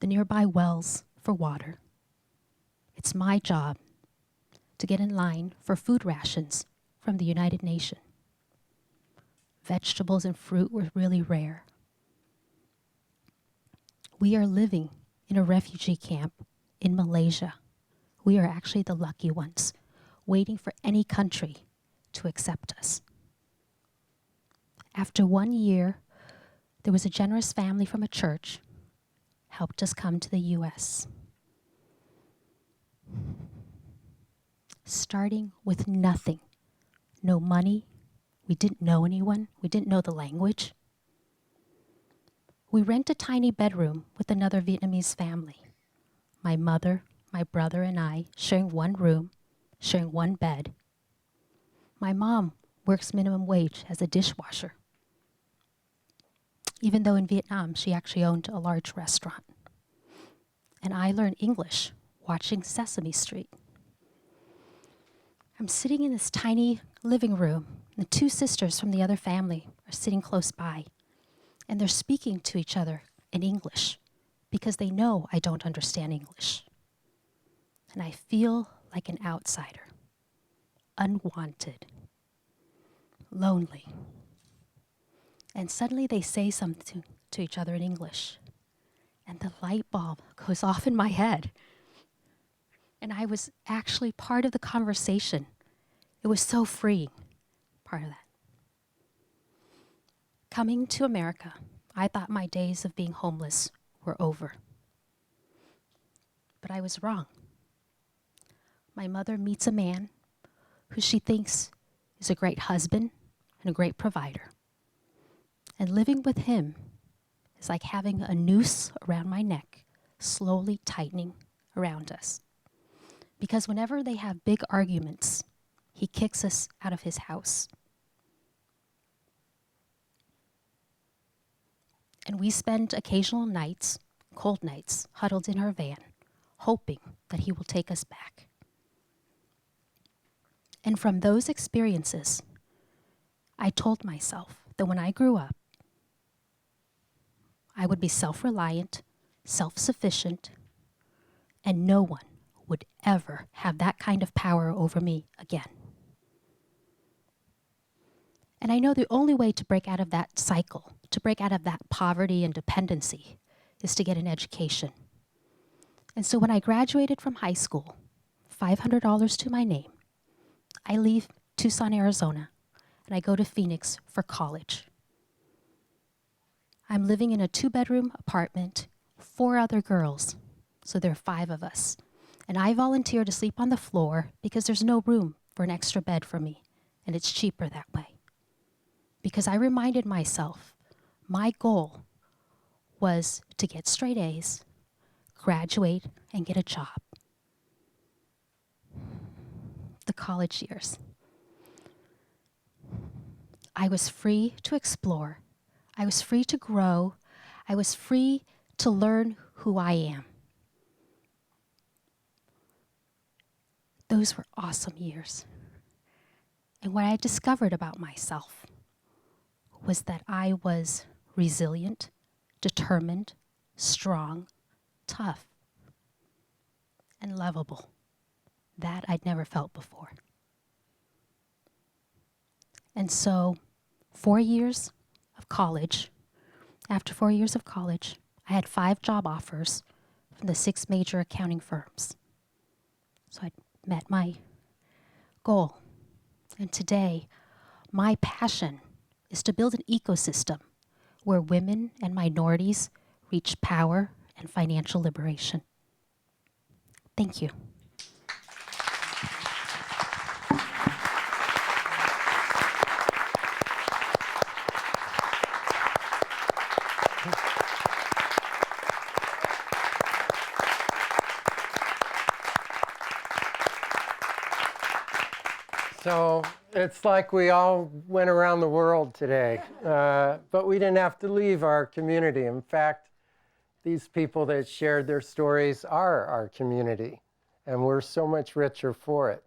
the nearby wells for water. It's my job to get in line for food rations from the United Nations. Vegetables and fruit were really rare. We are living in a refugee camp in Malaysia. We are actually the lucky ones, waiting for any country to accept us. After 1 year, there was a generous family from a church helped us come to the U.S. Starting with nothing, no money, we didn't know anyone, we didn't know the language. We rent a tiny bedroom with another Vietnamese family. My mother, my brother, and I sharing one room, sharing one bed. My mom works minimum wage as a dishwasher, even though in Vietnam she actually owned a large restaurant. And I learned English watching Sesame Street. I'm sitting in this tiny living room, and the 2 sisters from the other family are sitting close by, and they're speaking to each other in English because they know I don't understand English. And I feel like an outsider, unwanted, lonely. And suddenly they say something to each other in English, and the light bulb goes off in my head. And I was actually part of the conversation. It was so freeing, part of that. Coming to America, I thought my days of being homeless were over. But I was wrong. My mother meets a man who she thinks is a great husband and a great provider. And living with him is like having a noose around my neck, slowly tightening around us. Because whenever they have big arguments, he kicks us out of his house. And we spend occasional nights, cold nights, huddled in our van, hoping that he will take us back. And from those experiences, I told myself that when I grew up, I would be self-reliant, self-sufficient, and no one would ever have that kind of power over me again. And I know the only way to break out of that cycle, to break out of that poverty and dependency, is to get an education. And so when I graduated from high school, $500 to my name, I leave Tucson, Arizona, and I go to Phoenix for college. I'm living in a 2-bedroom apartment, 4 other girls, so there are 5 of us. And I volunteer to sleep on the floor because there's no room for an extra bed for me, and it's cheaper that way. Because I reminded myself, my goal was to get straight A's, graduate, and get a job. The college years. I was free to explore. I was free to grow. I was free to learn who I am. Those were awesome years. And what I discovered about myself was that I was resilient, determined, strong, tough, and lovable. That I'd never felt before. And so, 4 years of college, after 4 years of college, I had 5 job offers from the 6 major accounting firms. So I'd met my goal. And today, my passion is to build an ecosystem where women and minorities reach power and financial liberation. Thank you. So it's like we all went around the world today, but we didn't have to leave our community. In fact, these people that shared their stories are our community, and we're so much richer for it.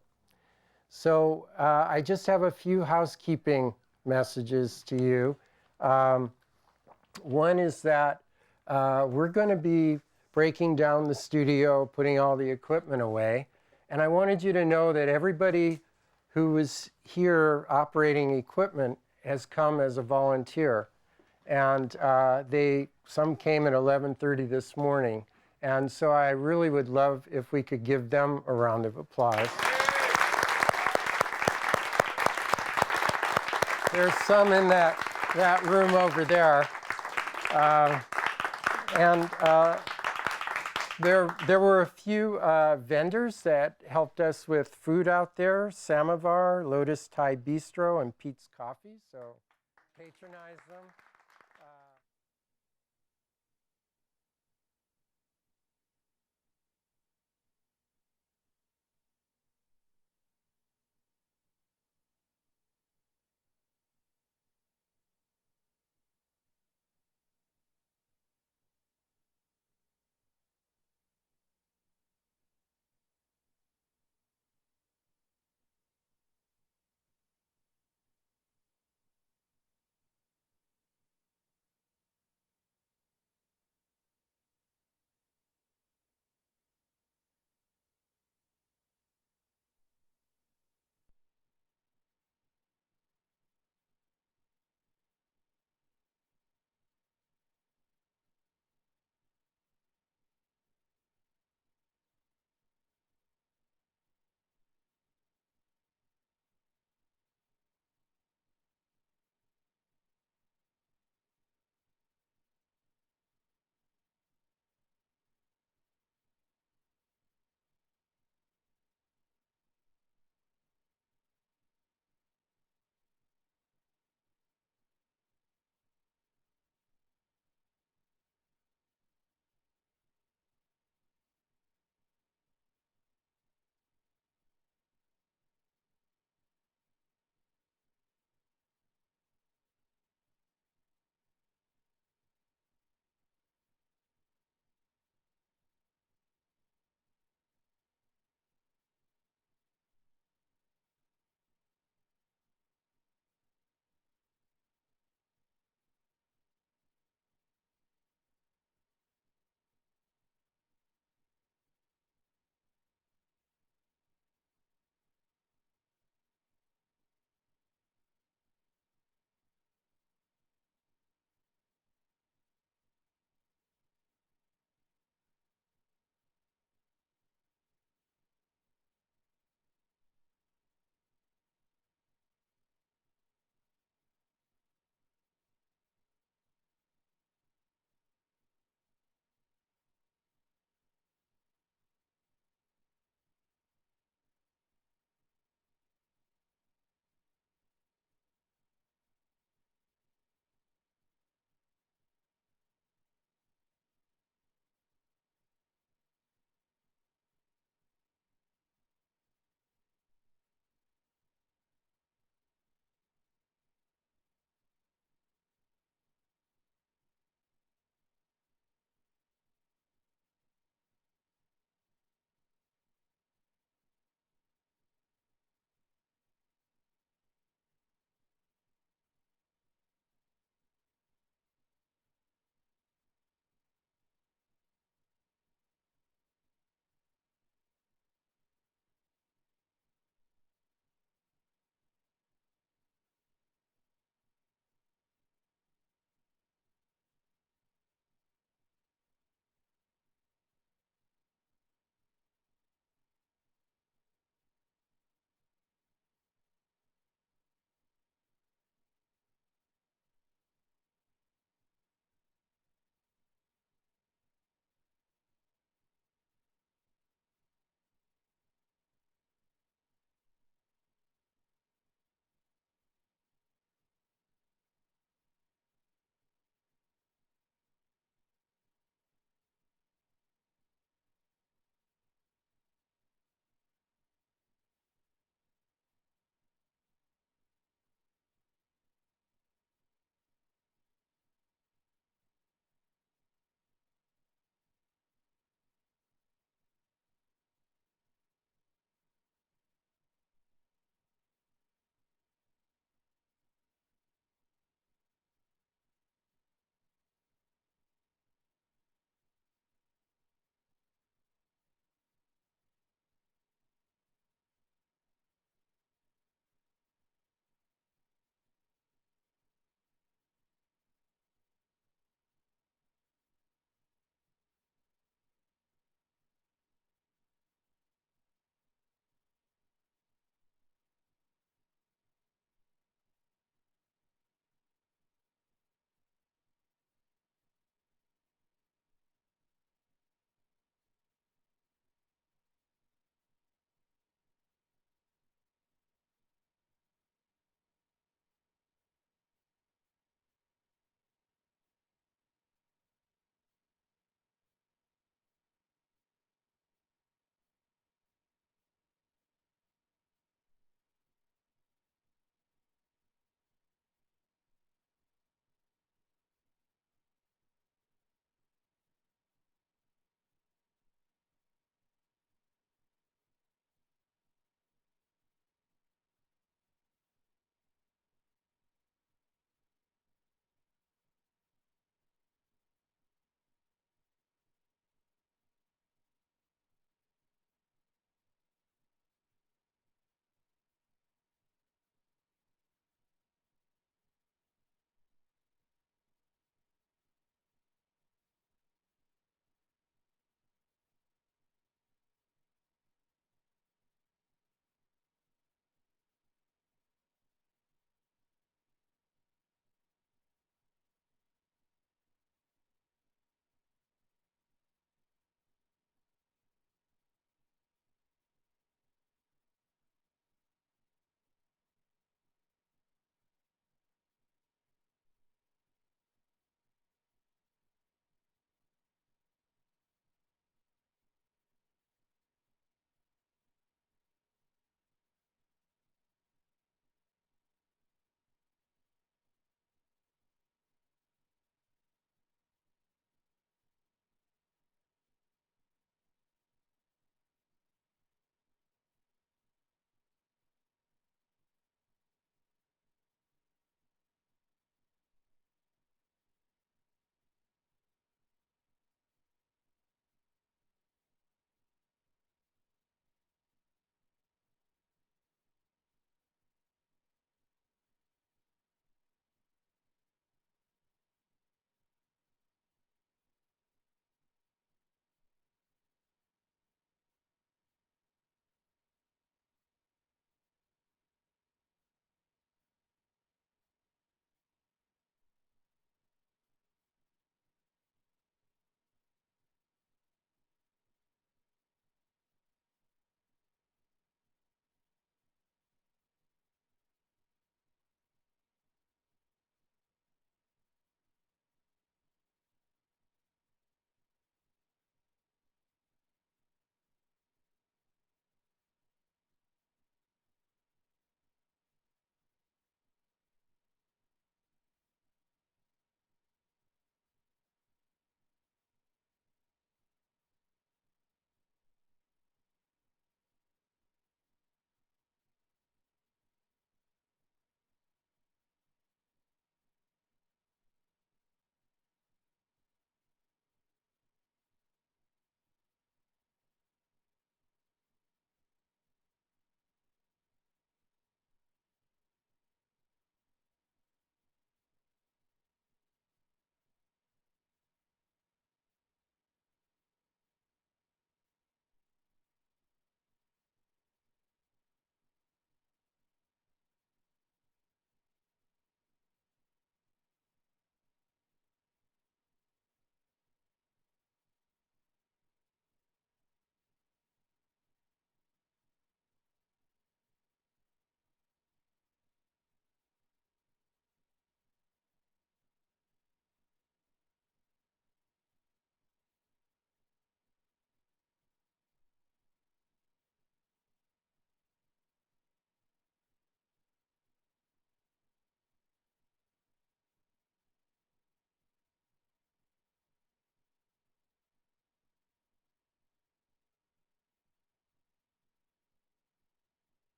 So I just have a few housekeeping messages to you. One is that we're going to be breaking down the studio, putting all the equipment away, and I wanted you to know that everybody who was here operating equipment has come as a volunteer. And some came at 11:30 this morning. And so I really would love if we could give them a round of applause. There's some in that room over there. There were a few vendors that helped us with food out there, Samovar, Lotus Thai Bistro, and Pete's Coffee, so patronize them.